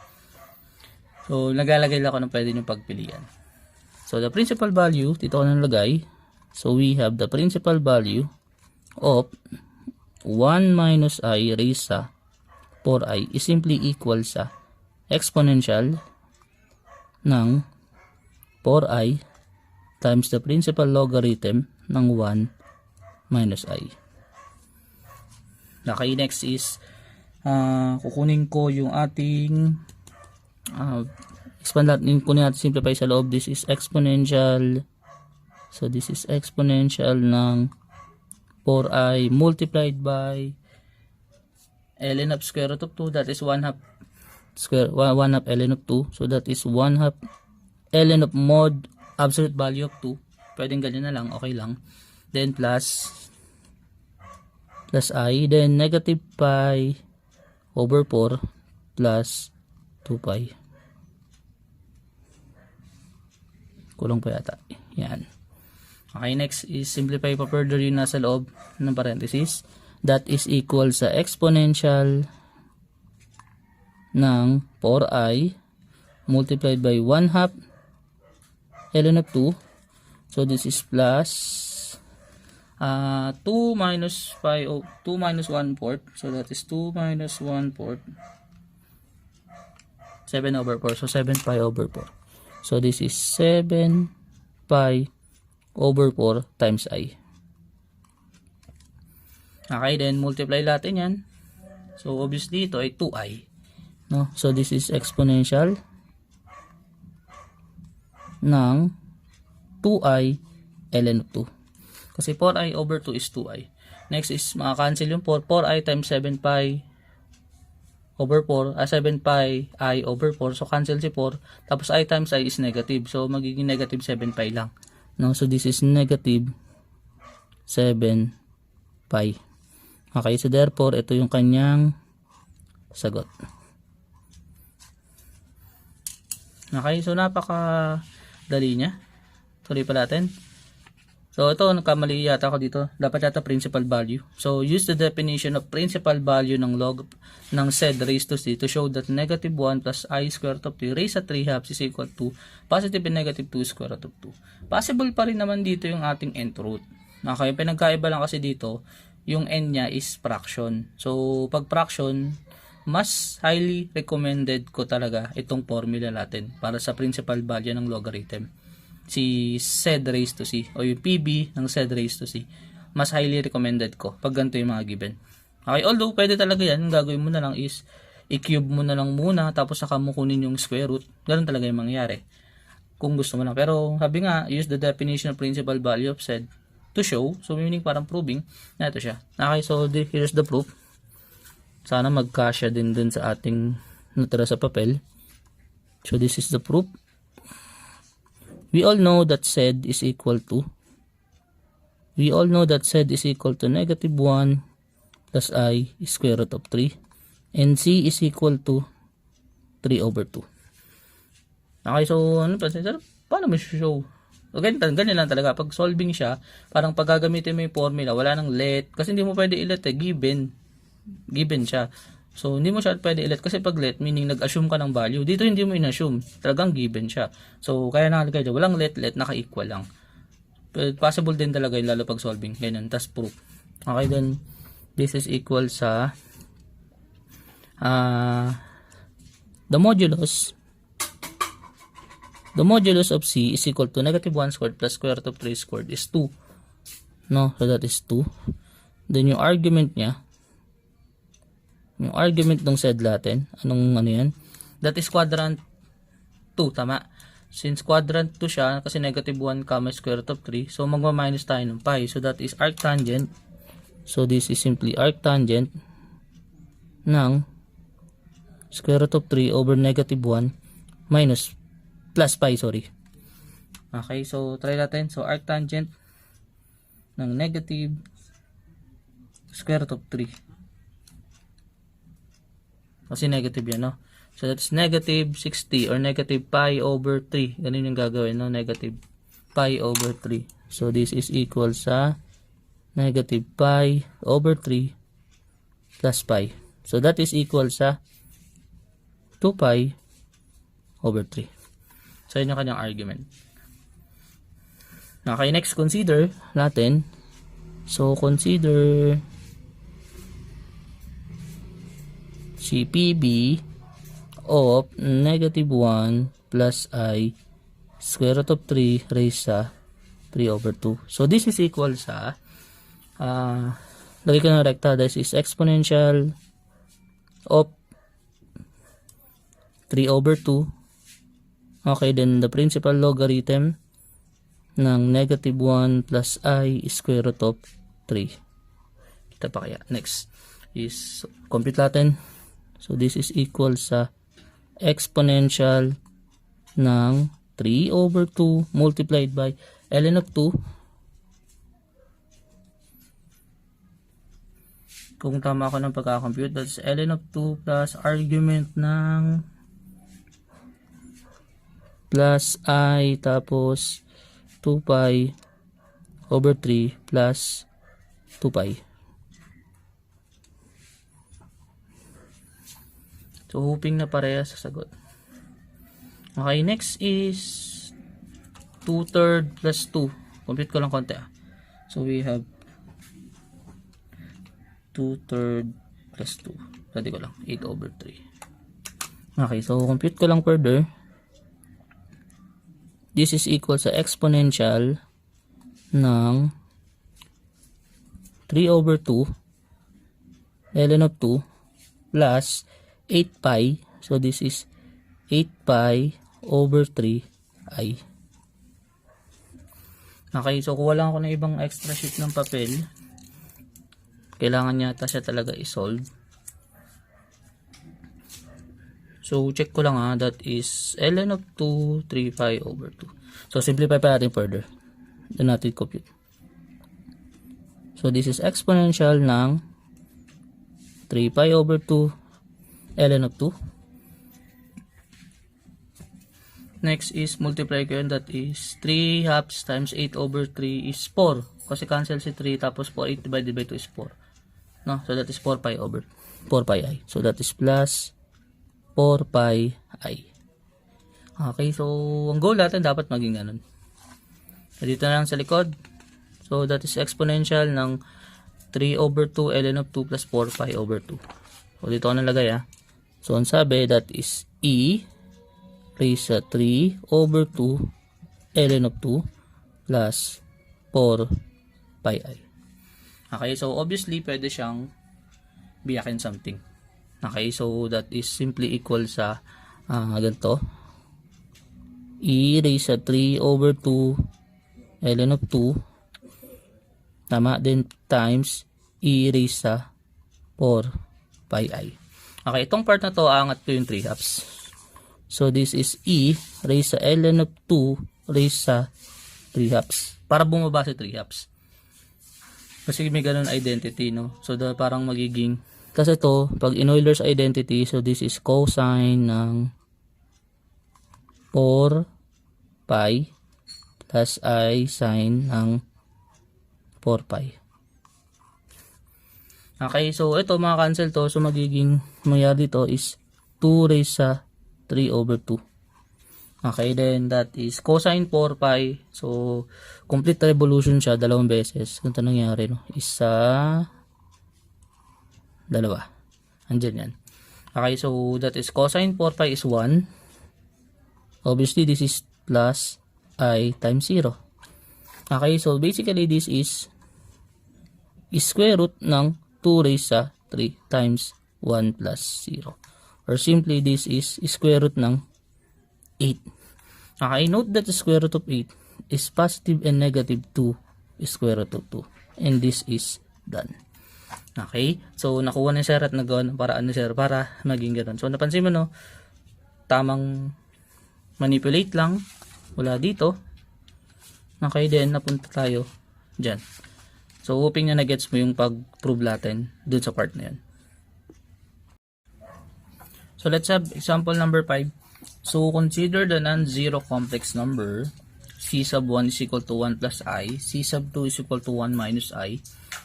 So, nagalagay lang ako ng pwede yung pagpilian. So, the principal value, dito ko nalagay. So, we have the principal value of 1 minus I raised sa 4i is simply equal sa exponential ng 4i times the principal logarithm ng 1 minus I. Okay, next is kukunin ko yung ating expand natin, kunin natin simplify sa loob. This is exponential. So this is exponential ng 4i multiplied by ln of square root of 2, that is 1 half ln of 2. So that is 1 half ln of mod absolute value of 2. Pwedeng ganyan na lang, okay lang. Then plus I, then negative pi over 4 plus 2 pi. Kulang pa yata. Yan. Okay, next is simplify pa further yung nasa loob ng parenthesis. That is equal sa exponential ng 4i multiplied by 1 half ln of 2. So this is plus 2 minus 1/4. So that is 2 minus 1/4. 7 over 4. So 7 pi over 4. So this is 7 pi over 4 times I. Okay, then multiply natin yan. So obviously ito ay 2i. No? So this is exponential ng 2i ln of 2. Kasi 4i over 2 is 2i. Next is maka-cancel yung 4. 4i times 7 pi over 4. 7 pi I over 4. So cancel si 4. Tapos I times I is negative. So magiging negative 7 pi lang. No? So this is negative 7 pi. Okay. So therefore, ito yung kanyang sagot. Okay. So napaka dali niya. Tuloy pa natin. So, ito, nagkamali yata ako dito. Dapat yata principal value. So, use the definition of principal value ng log ng said raised to c to show that negative 1 plus I square root of 3 raised sa 3 halves is equal to positive and negative 2 square root of 2. Possible pa rin naman dito yung ating nth root. Okay, pinagkaiba lang kasi dito, yung n niya is fraction. So, pag fraction, mas highly recommended ko talaga itong formula natin para sa principal value ng logarithm. Si said raised to c o yung PB ng said raised to c, mas highly recommended ko pag ganito yung mga given. Okay, although pwede talaga yan, yung gagawin mo na lang is i-cube mo na lang muna tapos saka mo kunin yung square root. Ganun talaga yung mangyayari kung gusto mo lang. Pero sabi nga, use the definition of principal value of said to show. So meaning parang proving na ito siya. Okay, so here's the proof. Sana magkasya din dun sa ating natira sa papel. So this is the proof. We all know that said is equal to negative 1 plus I square root of 3 and C is equal to 3 over 2. Okay, so ano pa? Paano mo show? O ganyan lang talaga. Pag solving siya, parang pag gagamitin mo yung formula, wala nang let. Kasi hindi mo pwede i-let given siya. So, hindi mo siya pwede i-let kasi pag let, meaning nag-assume ka ng value. Dito hindi mo in-assume. Talagang given siya. So, kaya nakalagay dyan. Walang let, naka-equal lang. But possible din talaga yung lalo pag solving. Ganyan. Tas proof. Okay, then, this is equal sa the modulus the modulus of c is equal to negative 1 squared plus square root of 3 squared is 2. No? So that is 2. Then yung argument niya, yung argument ng said natin, anong ano yan? That is quadrant 2, tama? Since quadrant 2 siya, kasi negative 1 comma square root of 3, so magma-minus tayo ng pi. So that is arctangent. So this is simply arctangent ng square root of 3 over negative 1 minus plus pi, sorry. Okay, so try natin. So arctangent ng negative square root of 3. Kasi negative yan, no? So that's negative 60 or negative pi over 3. Ganun yung gagawin, no? Negative pi over 3. So this is equal sa negative pi over 3 plus pi. So that is equal sa 2 pi over 3. So yun yung kanyang argument. Okay, next consider natin. So consider si PB of negative 1 plus I square root of 3 raised sa 3 over 2. So this is equal sa lagay ko ng rekta. This is exponential of 3 over 2. Okay, then the principal logarithm ng negative 1 plus I square root of 3. Kita pa kaya? Next is complete natin. So this is equal sa exponential ng 3 over 2 multiplied by ln of 2. Kung tama ako ng pagkakompute, that's ln of 2 plus argument ng plus I tapos 2 pi over 3 plus 2 pi. So hoping na parehas sa sagot. Okay, next is 2/3 plus 2. Complete ko lang konti. So we have 2/3 plus 2. Pwede ko lang. 8 over 3. Okay, so compute ko lang further. This is equal sa exponential ng 3 over 2 ln of 2 plus 8 pi. So this is 8 pi over 3 I. Okay, so kuha lang ako ng ibang extra sheet ng papel. Kailangan yata siya talaga i-solve. So check ko lang that is ln of 2 3 pi over 2. So simplify pa natin further. Then natin compute. So this is exponential ng 3 pi over 2 ln of 2. Next is multiply ko yun. That is 3 halves times 8 over 3 is 4. Kasi cancel si 3 tapos 4. 8 divided by 2 is 4. No? So that is 4 pi over 4 pi I. So that is plus 4 pi I. Okay, so ang goal natin dapat maging ganun. So dito na lang sa likod. So that is exponential ng 3 over 2 ln of 2 plus 4 pi over 2. So dito ko nalagay So ang sabi that is E raised sa 3 over 2 ln of 2 plus 4 pi I. Okay, so obviously pwede siyang biyakin something. Okay, so that is simply equal sa ganito. E raised sa 3 over 2 ln of 2 tama din times E raised sa 4 pi I. Okay, itong part na to aangat ko yung 3 halves. So this is E raised sa ln of 2 raised sa 3 halves. Para bumaba sa 3 halves. Kasi may ganun identity, no? So parang magiging, kasi to pag in Euler's identity, so this is cosine ng 4 pi plus I sine ng 4 pi. Okay, so ito cancel to. So magiging mangyari dito is 2 raised sa 3 over 2. Okay, then that is cosine 4 pi. So complete revolution siya dalawang beses. Ganito nangyari, no? Isa, dalawa. Andyan yan. Okay, so that is cosine 4 pi is 1. Obviously this is plus I times 0. Okay, so basically this is square root ng 2 raised sa 3 times 1 plus 0. Or simply this is square root ng 8. Okay, note that the square root of 8 is positive and negative 2 square root of 2. And this is done. Okay, so nakuha ni sir at nagawa ng paraan ni sir para maging ganun. So napansin mo no, tamang manipulate lang wala dito. Okay, then napunta tayo dyan. So hoping na na-gets mo yung pag-prove natin dun sa part na yun. So let's have example number 5. So consider the non-zero complex number c sub 1 is equal to 1 plus I, c sub 2 is equal to 1 minus I,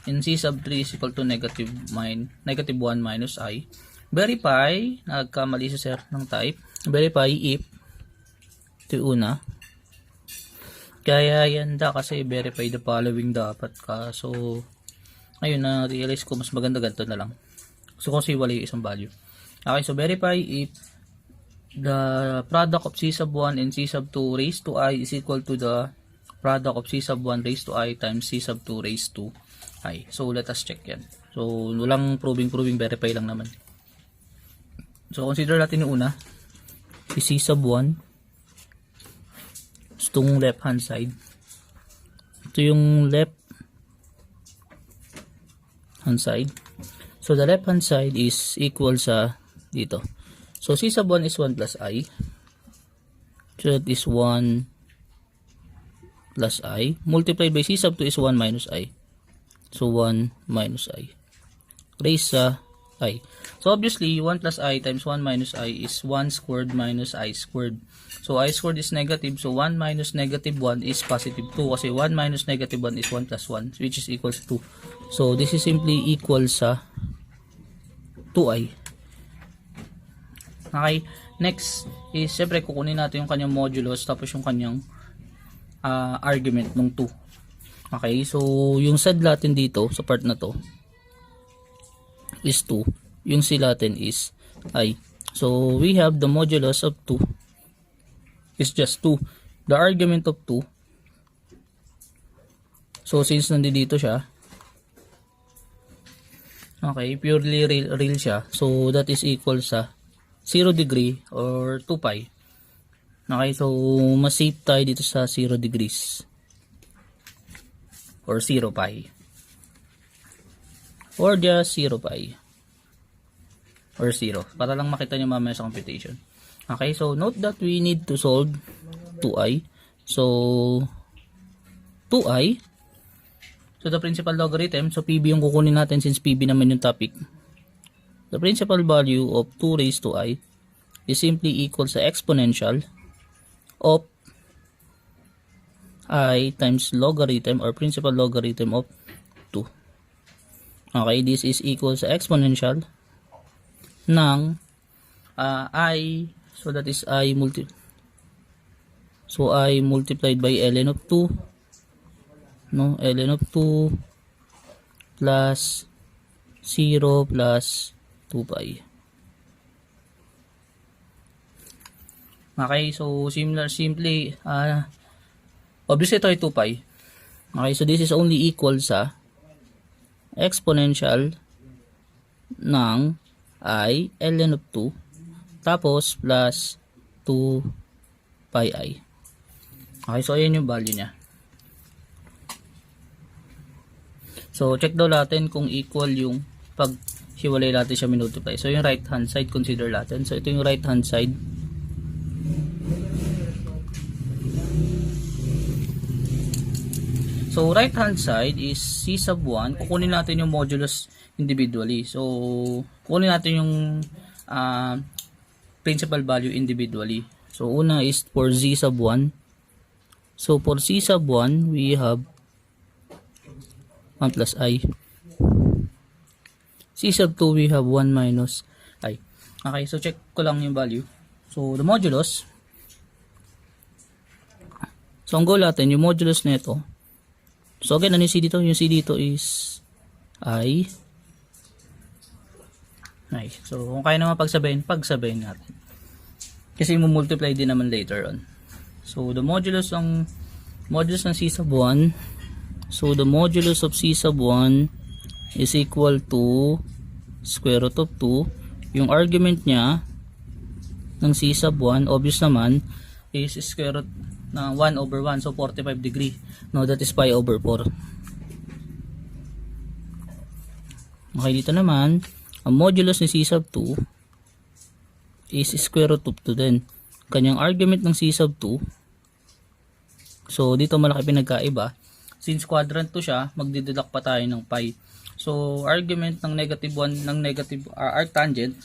and c sub 3 is equal to negative 1 minus I. Verify, nagkamali si sir ng type. Verify if, ito yung una. Kaya yan kasi verify the following dapat ka. So, ayun na-realize ko mas maganda ganito na lang. So, kasi wala yung isang value. Okay, so verify if the product of c sub 1 and c sub 2 raised to I is equal to the product of c sub 1 raised to I times c sub 2 raised to I. So, let us check yan. So, walang proving, verify lang naman. So, consider natin yung una. C sub 1. Itong left hand side. Ito yung left hand side. So, the left hand side is equal sa dito. So, c sub 1 is 1 plus I. So, that is 1 plus I. Multiplied by c sub 2 is 1 minus I. So, 1 minus I. Raised sa I. So, obviously, 1 plus I times 1 minus I is 1 squared minus I squared. So, I squared is negative. So, 1 minus negative 1 is positive 2. Kasi 1 minus negative 1 is 1 plus 1, which is equals to 2. So, this is simply equal sa 2I. Okay. Next is, syempre, kukunin natin yung kanyang modulus tapos yung kanyang argument ng 2. Okay. So, yung side natin dito sa part na to is 2. Yung C natin is I. So, we have the modulus of 2 is just 2. The argument of 2. So, since nandito siya, okay, purely real siya. So, that is equal sa 0 degree or 2 pi. Okay, so, mas safe tayo dito sa 0 degrees or 0 pi. Or just 0 pi. Or 0. Para lang makita nyo mamaya sa computation. Okay, so note that we need to solve 2i. So, 2i. So, the principal logarithm. So, PB yung kukunin natin since PB naman yung topic. The principal value of 2 raised to I is simply equal sa exponential of I times logarithm or principal logarithm of 2. Okay, this is equal sa exponential ng I. So, that is I multiplied by ln of 2, no, ln of 2 plus 0 plus 2 pi. Okay, so simply obviously ito ay 2 pi. Okay, so this is only equal sa exponential ng I ln of 2 tapos plus 2 pi I. Okay, so ayan yung value niya. So, check daw natin kung equal yung pag hiwalay natin siya minultiply. So, yung right hand side, consider natin. So, ito yung right hand side. So, right hand side is c sub 1. Kukunin natin yung modulus individually. So, kukunin natin yung principal value individually. So, una is for z sub 1. So, for c sub 1, we have 1 plus I. C sub 2, we have 1 minus I. Okay, so check ko lang yung value. So, the modulus. So, ang goal natin, yung modulus nito. So, again, ano yung C dito? Yung C dito is I. Nice. So, kung kaya naman pagsabayin natin. Kasi mo-multiply din naman later on. So, the modulus ng C sub 1. So, the modulus of C sub 1 is equal to square root of 2. Yung argument niya ng C sub 1, obvious naman, is square root na 1 over 1. So, 45 degree. No, that is pi over 4. Okay, dito naman, ang modulus ni C sub 2 is square root of 2 din. Kanyang argument ng C sub 2. So, dito malaki pinagkaiba. Since quadrant 2 siya, magdideduct pa tayo ng pi. So, argument ng negative 1, ng negative, arctangent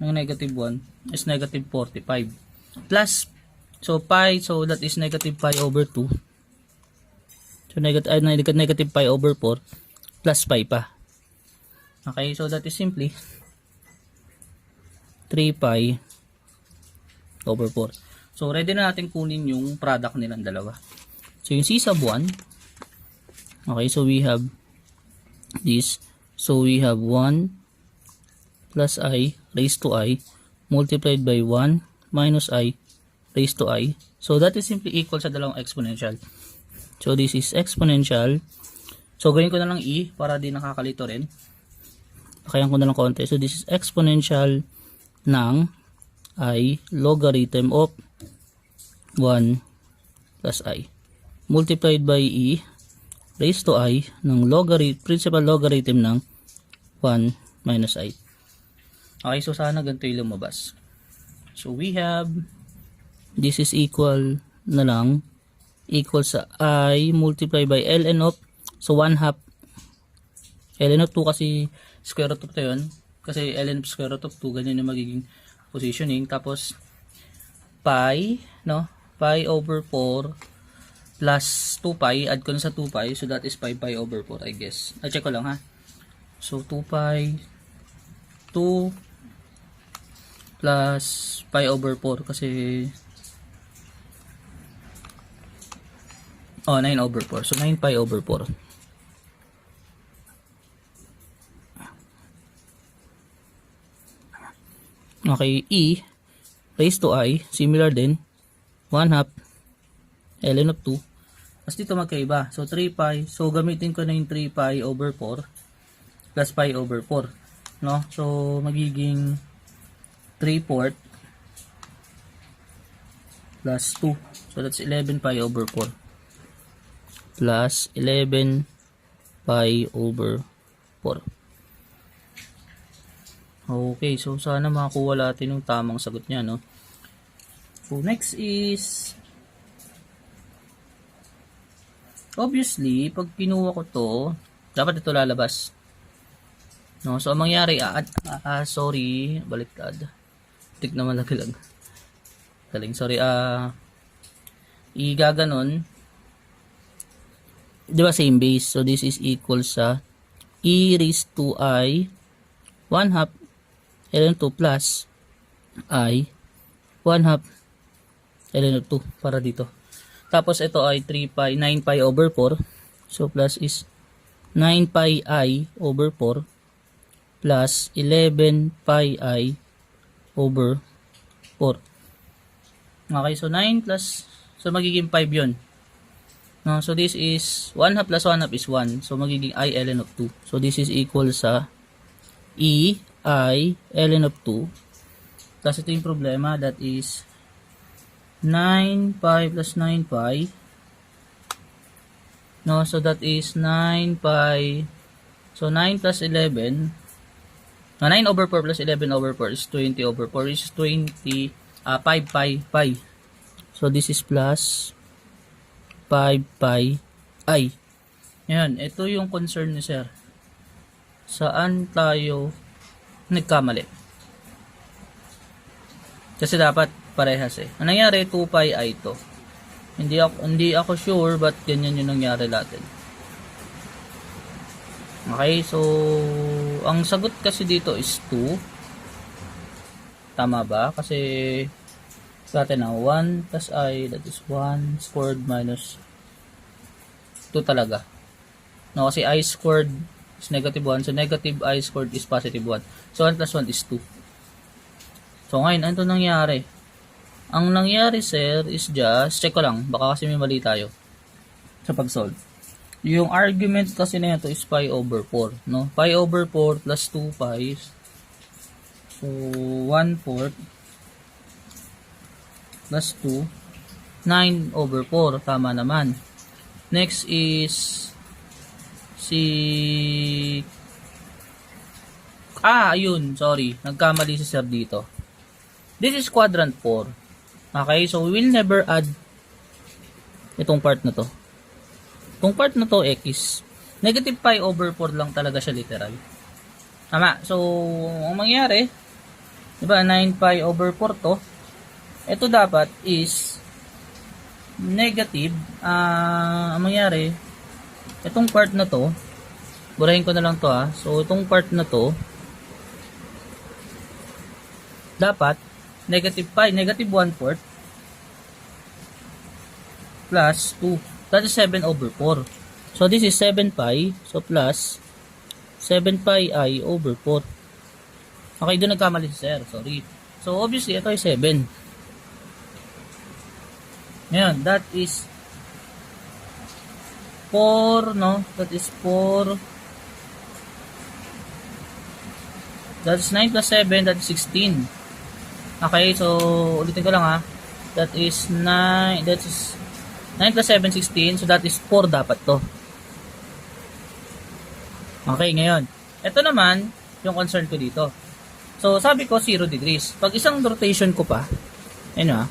ng negative 1 is negative 45. Plus, so pi, so that is negative pi over 2. So, negative pi over 4 plus pi pa. Okay, so that is simply 3 pi over 4. So, ready na natin kunin yung product nilang dalawa. So, yung C sub 1, okay, so we have this. So, we have 1 plus I raised to I multiplied by 1 minus I raised to I. So, that is simply equal sa dalawang exponential. So, this is exponential. So, gawin ko na lang E para di nakakalito rin. Kaya ko na lang konti. So, this is exponential ng I logarithm of 1 plus I multiplied by E raised to I ng principal logarithm ng 1 minus I. Okay, so sana ganito yung lumabas. So we have this is equal na lang equal sa I multiplied by ln of, so 1 half ln of 2 kasi square root of 2 yun, kasi ln of square root of 2, ganyan yung magiging positioning. Tapos pi, no, pi over 4 plus 2 pi, add ko na sa 2 pi, so that is 5 pi over 4, I guess. Check ko lang ha. So 2 pi 2 plus pi over 4 kasi 9 over 4, so 9 pi over 4. Okay, E raised to I, similar din, 1 half ln of 2. Tapos dito magkaiba. So, 3 pi. So, gamitin ko na yung 3 pi over 4 plus pi over 4. No? So, magiging 3/4 plus 2. So, that's 11 pi over 4 plus 11 pi over 4. Okay, so sana makakuha natin yung tamang sagot niya, no? So, next is, obviously, pag kinuha ko to, dapat ito lalabas. No? So, ang mangyari, sorry, baliktad. Tik na malaglag. Galing, sorry, igaganon. Diba same base? So, this is equal sa e raised to I 1 half ln 2 plus I 1 half ln 2 para dito. Tapos ito ay 3 pi, 9 pi over 4. So plus is 9 pi I over 4 plus 11 pi I over 4. Okay, so 9 plus, so magiging 5 yun. No, so this is 1 half plus 1 half is 1. So magiging I ln of 2. So this is equal sa E I ln of 2. Tapos ito yung problema, that is 9 pi plus 9 pi. No, so that is 9 pi. So 9 plus 11. 9 over 4 plus 11 over 4 is 20 over 4 is 20, 5 pi. So this is plus 5 pi I. Yan, ito yung concern ni sir. Saan tayo nagkamali? Kasi dapat parehas eh. Ang nangyari, 2 pi I to. Hindi ako sure but ganyan yung nangyari natin. Okay, so ang sagot kasi dito is 2. Tama ba? Kasi sa atin na 1 plus I, that is 1 squared minus 2 talaga. No, kasi I squared is negative 1. So, negative I squared is positive 1. So, 1 plus 1 is 2. So, ngayon, ano nangyari? Ang nangyari, sir, is just, check ko lang, baka kasi may mali tayo sa pag-solve. Yung argument kasi na ito is pi over 4, no? Pi over 4 plus 2 pi. So, 1/4 plus 2, 9 over 4. Tama naman. Next is ayun, sorry. Nagkamali si sir dito. This is quadrant 4. Okay, so we will never add itong part na to. Itong part na to, x. Negative pi over 4 lang talaga siya literal. Tama. So, ang mangyari, diba, 9 pi over 4 to. Ito dapat is negative. Ang mangyari, itong part na to, burahin ko na lang to ha. So, itong part na to, dapat, negative pi, negative 1/4 plus 2. That is 7 over 4. So, this is 7 pi. So, plus 7 pi I over 4. Okay, doon nagkamali si sir. Sorry. So, obviously, ito ay 7. Ngayon, that is 4, no? That is 4. That is 9 plus 7, that is 16. Okay, so, ulitin ko lang ha. That is 9, that is 9 plus 7, 16. So, that is 4 dapat to. Okay, ngayon. Ito naman, yung concern ko dito. So, sabi ko, 0 degrees. Pag isang rotation ko pa, ayun ha,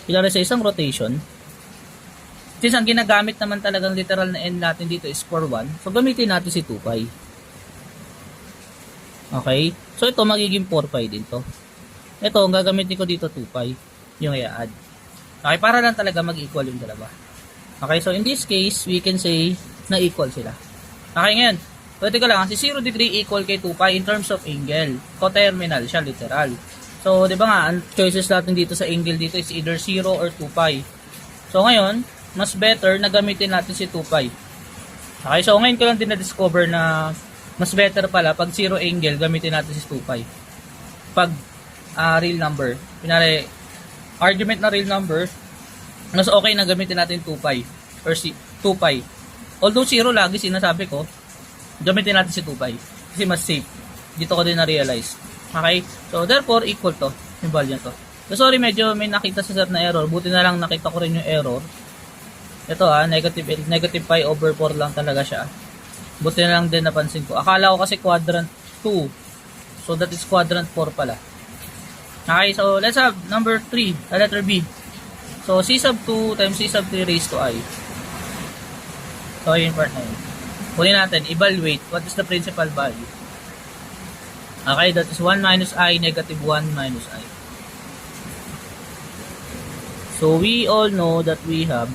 ilari sa isang rotation, since ang ginagamit naman talagang literal na n natin dito is for 1, so gamitin natin si 2 pi. Okay? So, ito magiging 4 pi din to. Ito, ang gagamitin ko dito 2 pi, yung i-add. Okay, para lang talaga mag-equal yung dalawa. Okay, so in this case, we can say na equal sila. Okay, ngayon, pwede ko lang, si 0 degree equal kay 2 pi in terms of angle. Coterminal siya, literal. So, di ba nga, ang choices natin dito sa angle dito is either 0 or 2 pi. So, ngayon, mas better na gamitin natin si 2 pi. Okay, so ngayon ko lang din na-discover na mas better pala pag 0 angle, gamitin natin si 2 pi. Pag real number. Pinari, argument na real number, mas okay na gamitin natin 2 pi or 2 pi. Although 0 lagi sinasabi ko, gamitin natin si 2 pi kasi mas safe. Dito ko din na-realize. Okay? So, therefore, equal to. Yung value to. So, sorry, medyo may nakita sa sir na error. Buti na lang nakita ko rin yung error. Ito negative pi over 4 lang talaga siya. Buti na lang din napansin ko. Akala ko kasi quadrant 2. So, that is quadrant 4 pala. Okay, so let's have number 3, letter B. So, C sub 2 times C sub 3 raised to I. So, yun part na yun. Kunin natin, evaluate what is the principal value. Okay, that is 1 minus I, negative 1 minus I. So, we all know that we have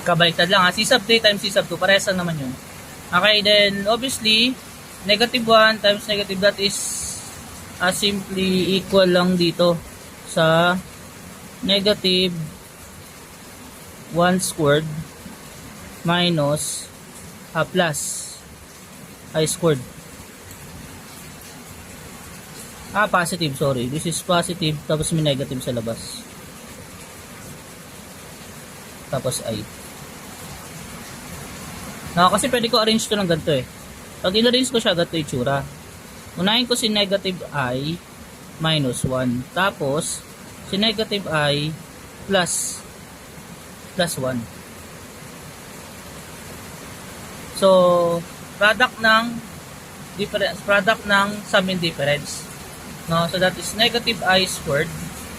kabaliktad lang ha. C sub 3 times C sub 2. Parehas lang naman yun. Okay, then obviously, negative 1 times negative, that is simply equal lang dito sa negative 1 squared minus plus I squared. Positive, sorry. This is positive, tapos may negative sa labas. Tapos I. Kasi pwede ko arrange to ng ganito eh. Pag in-arrange ko siya, ganito yung tsura. Unahin ko si negative I minus 1. Tapos, si negative I plus 1. So, product ng sum and difference. No? So, that is negative I squared.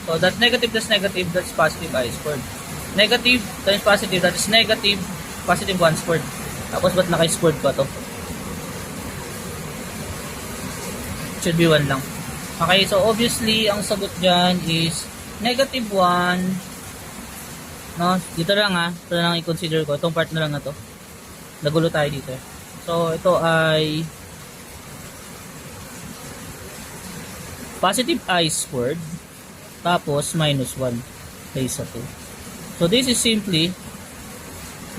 So, that negative plus negative, that's positive I squared. Negative times positive, that is negative positive 1 squared. Tapos, ba't naka-squared pa to? Should be 1 lang. Okay, so obviously, ang sagot dyan is negative 1. No? Dito lang ha. Ito lang i-consider ko. Itong part na lang na to. Nagulo tayo dito. So, ito ay positive I squared. Tapos, minus 1 raised sa 2. So, this is simply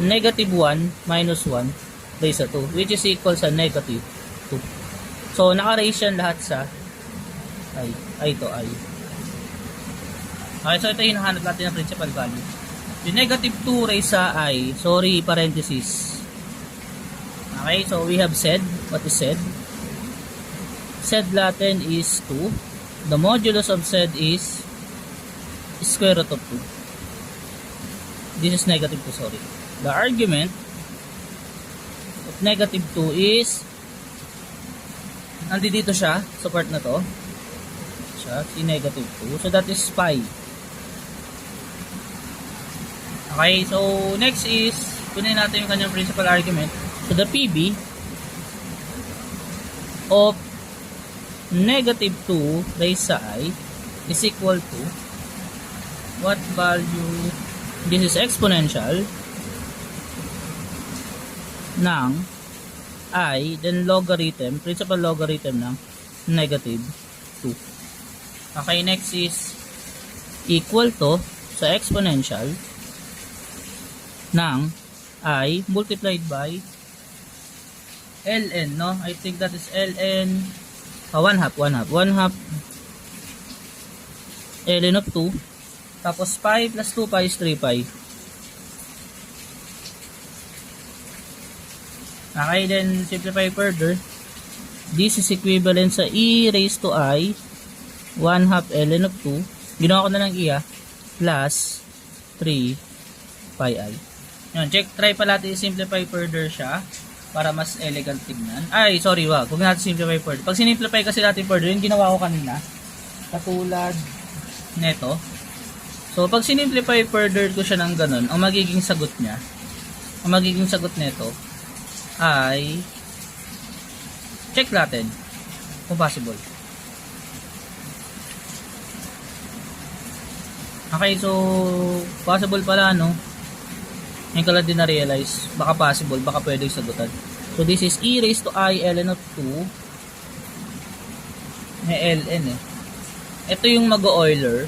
negative 1 minus 1 raised to 2, which is equal sa negative 2. So, naka-raise yan lahat sa I to I. Okay, so ito yung hinahanap natin ng principal value. Yung negative 2 raised sa I, sorry, parenthesis. Okay, so we have said, what is said? Said natin is 2. The modulus of said is square root of 2. This is negative 2, sorry. The argument of negative 2 is, nandito siya, sa part na to. Siya, si negative 2. So that is pi. Okay, so next is, kunin natin yung kanyang principal argument. So the PB of negative 2 raised sa I is equal to what value? This is exponential ng I, then logarithm, principal logarithm ng negative 2. Okay, next is equal to sa exponential ng I multiplied by ln, no? I think that is ln 1 half ln of 2, tapos pi plus 2 pi is 3 pi. Okay, then simplify further. This is equivalent sa e raised to I 1 half ln of 2, ginawa ko na lang plus 3 pi I. Yan, try pa natin i-simplify further siya para mas elegant tignan. Ay, sorry, wag natin simplify further. Pag sinimplify kasi natin further, yung ginawa ko kanina, katulad neto. So, pag sinimplify further ko siya ng ganun, ang magiging sagot neto ay, check natin kung possible. Okay, so possible pala, no? Ngayon ko lang din na-realize, baka possible, baka pwede sagutan. So this is e raised to I ln of 2. May ln eh. Ito yung mag-Euler.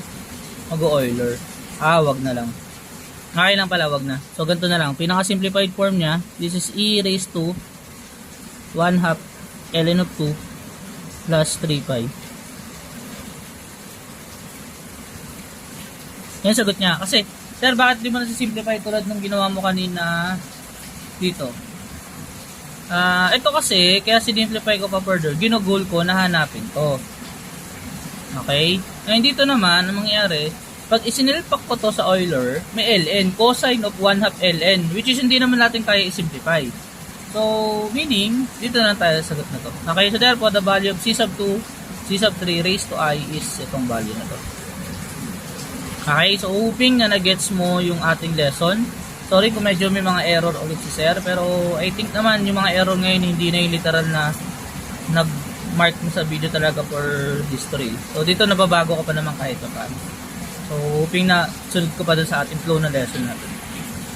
Wag na lang. Okay lang pala, wag na. So ganito na lang. Pinaka-simplified form niya, this is e raised to 1 half ln of 2 plus 3 pi. Yan sagot niya. Kasi, sir, bakit di mo nasi-simplify tulad ng ginawa mo kanina dito? Ito kasi, kaya sinimplify ko pa further, ginugol ko na hanapin to. Okay? Ngayon dito naman, ang mangyayari, pag isinilpak ko to sa Euler, may ln, cosine of 1 half ln, which is hindi naman natin kaya i-simplify. So, meaning, dito na lang tayo sa sagot na to. Okay, so therefore, the value of c sub 2, c sub 3 raised to I is itong value na to. Okay, so hoping na nagets mo yung ating lesson. Sorry kung medyo may mga error ulit si sir, pero I think naman yung mga error ngayon hindi na yung literal na nag-mark mo sa video talaga for history. So dito nababago ka pa naman kahit pa paano. So hoping na sunod ko pa dun sa ating flow na lesson natin.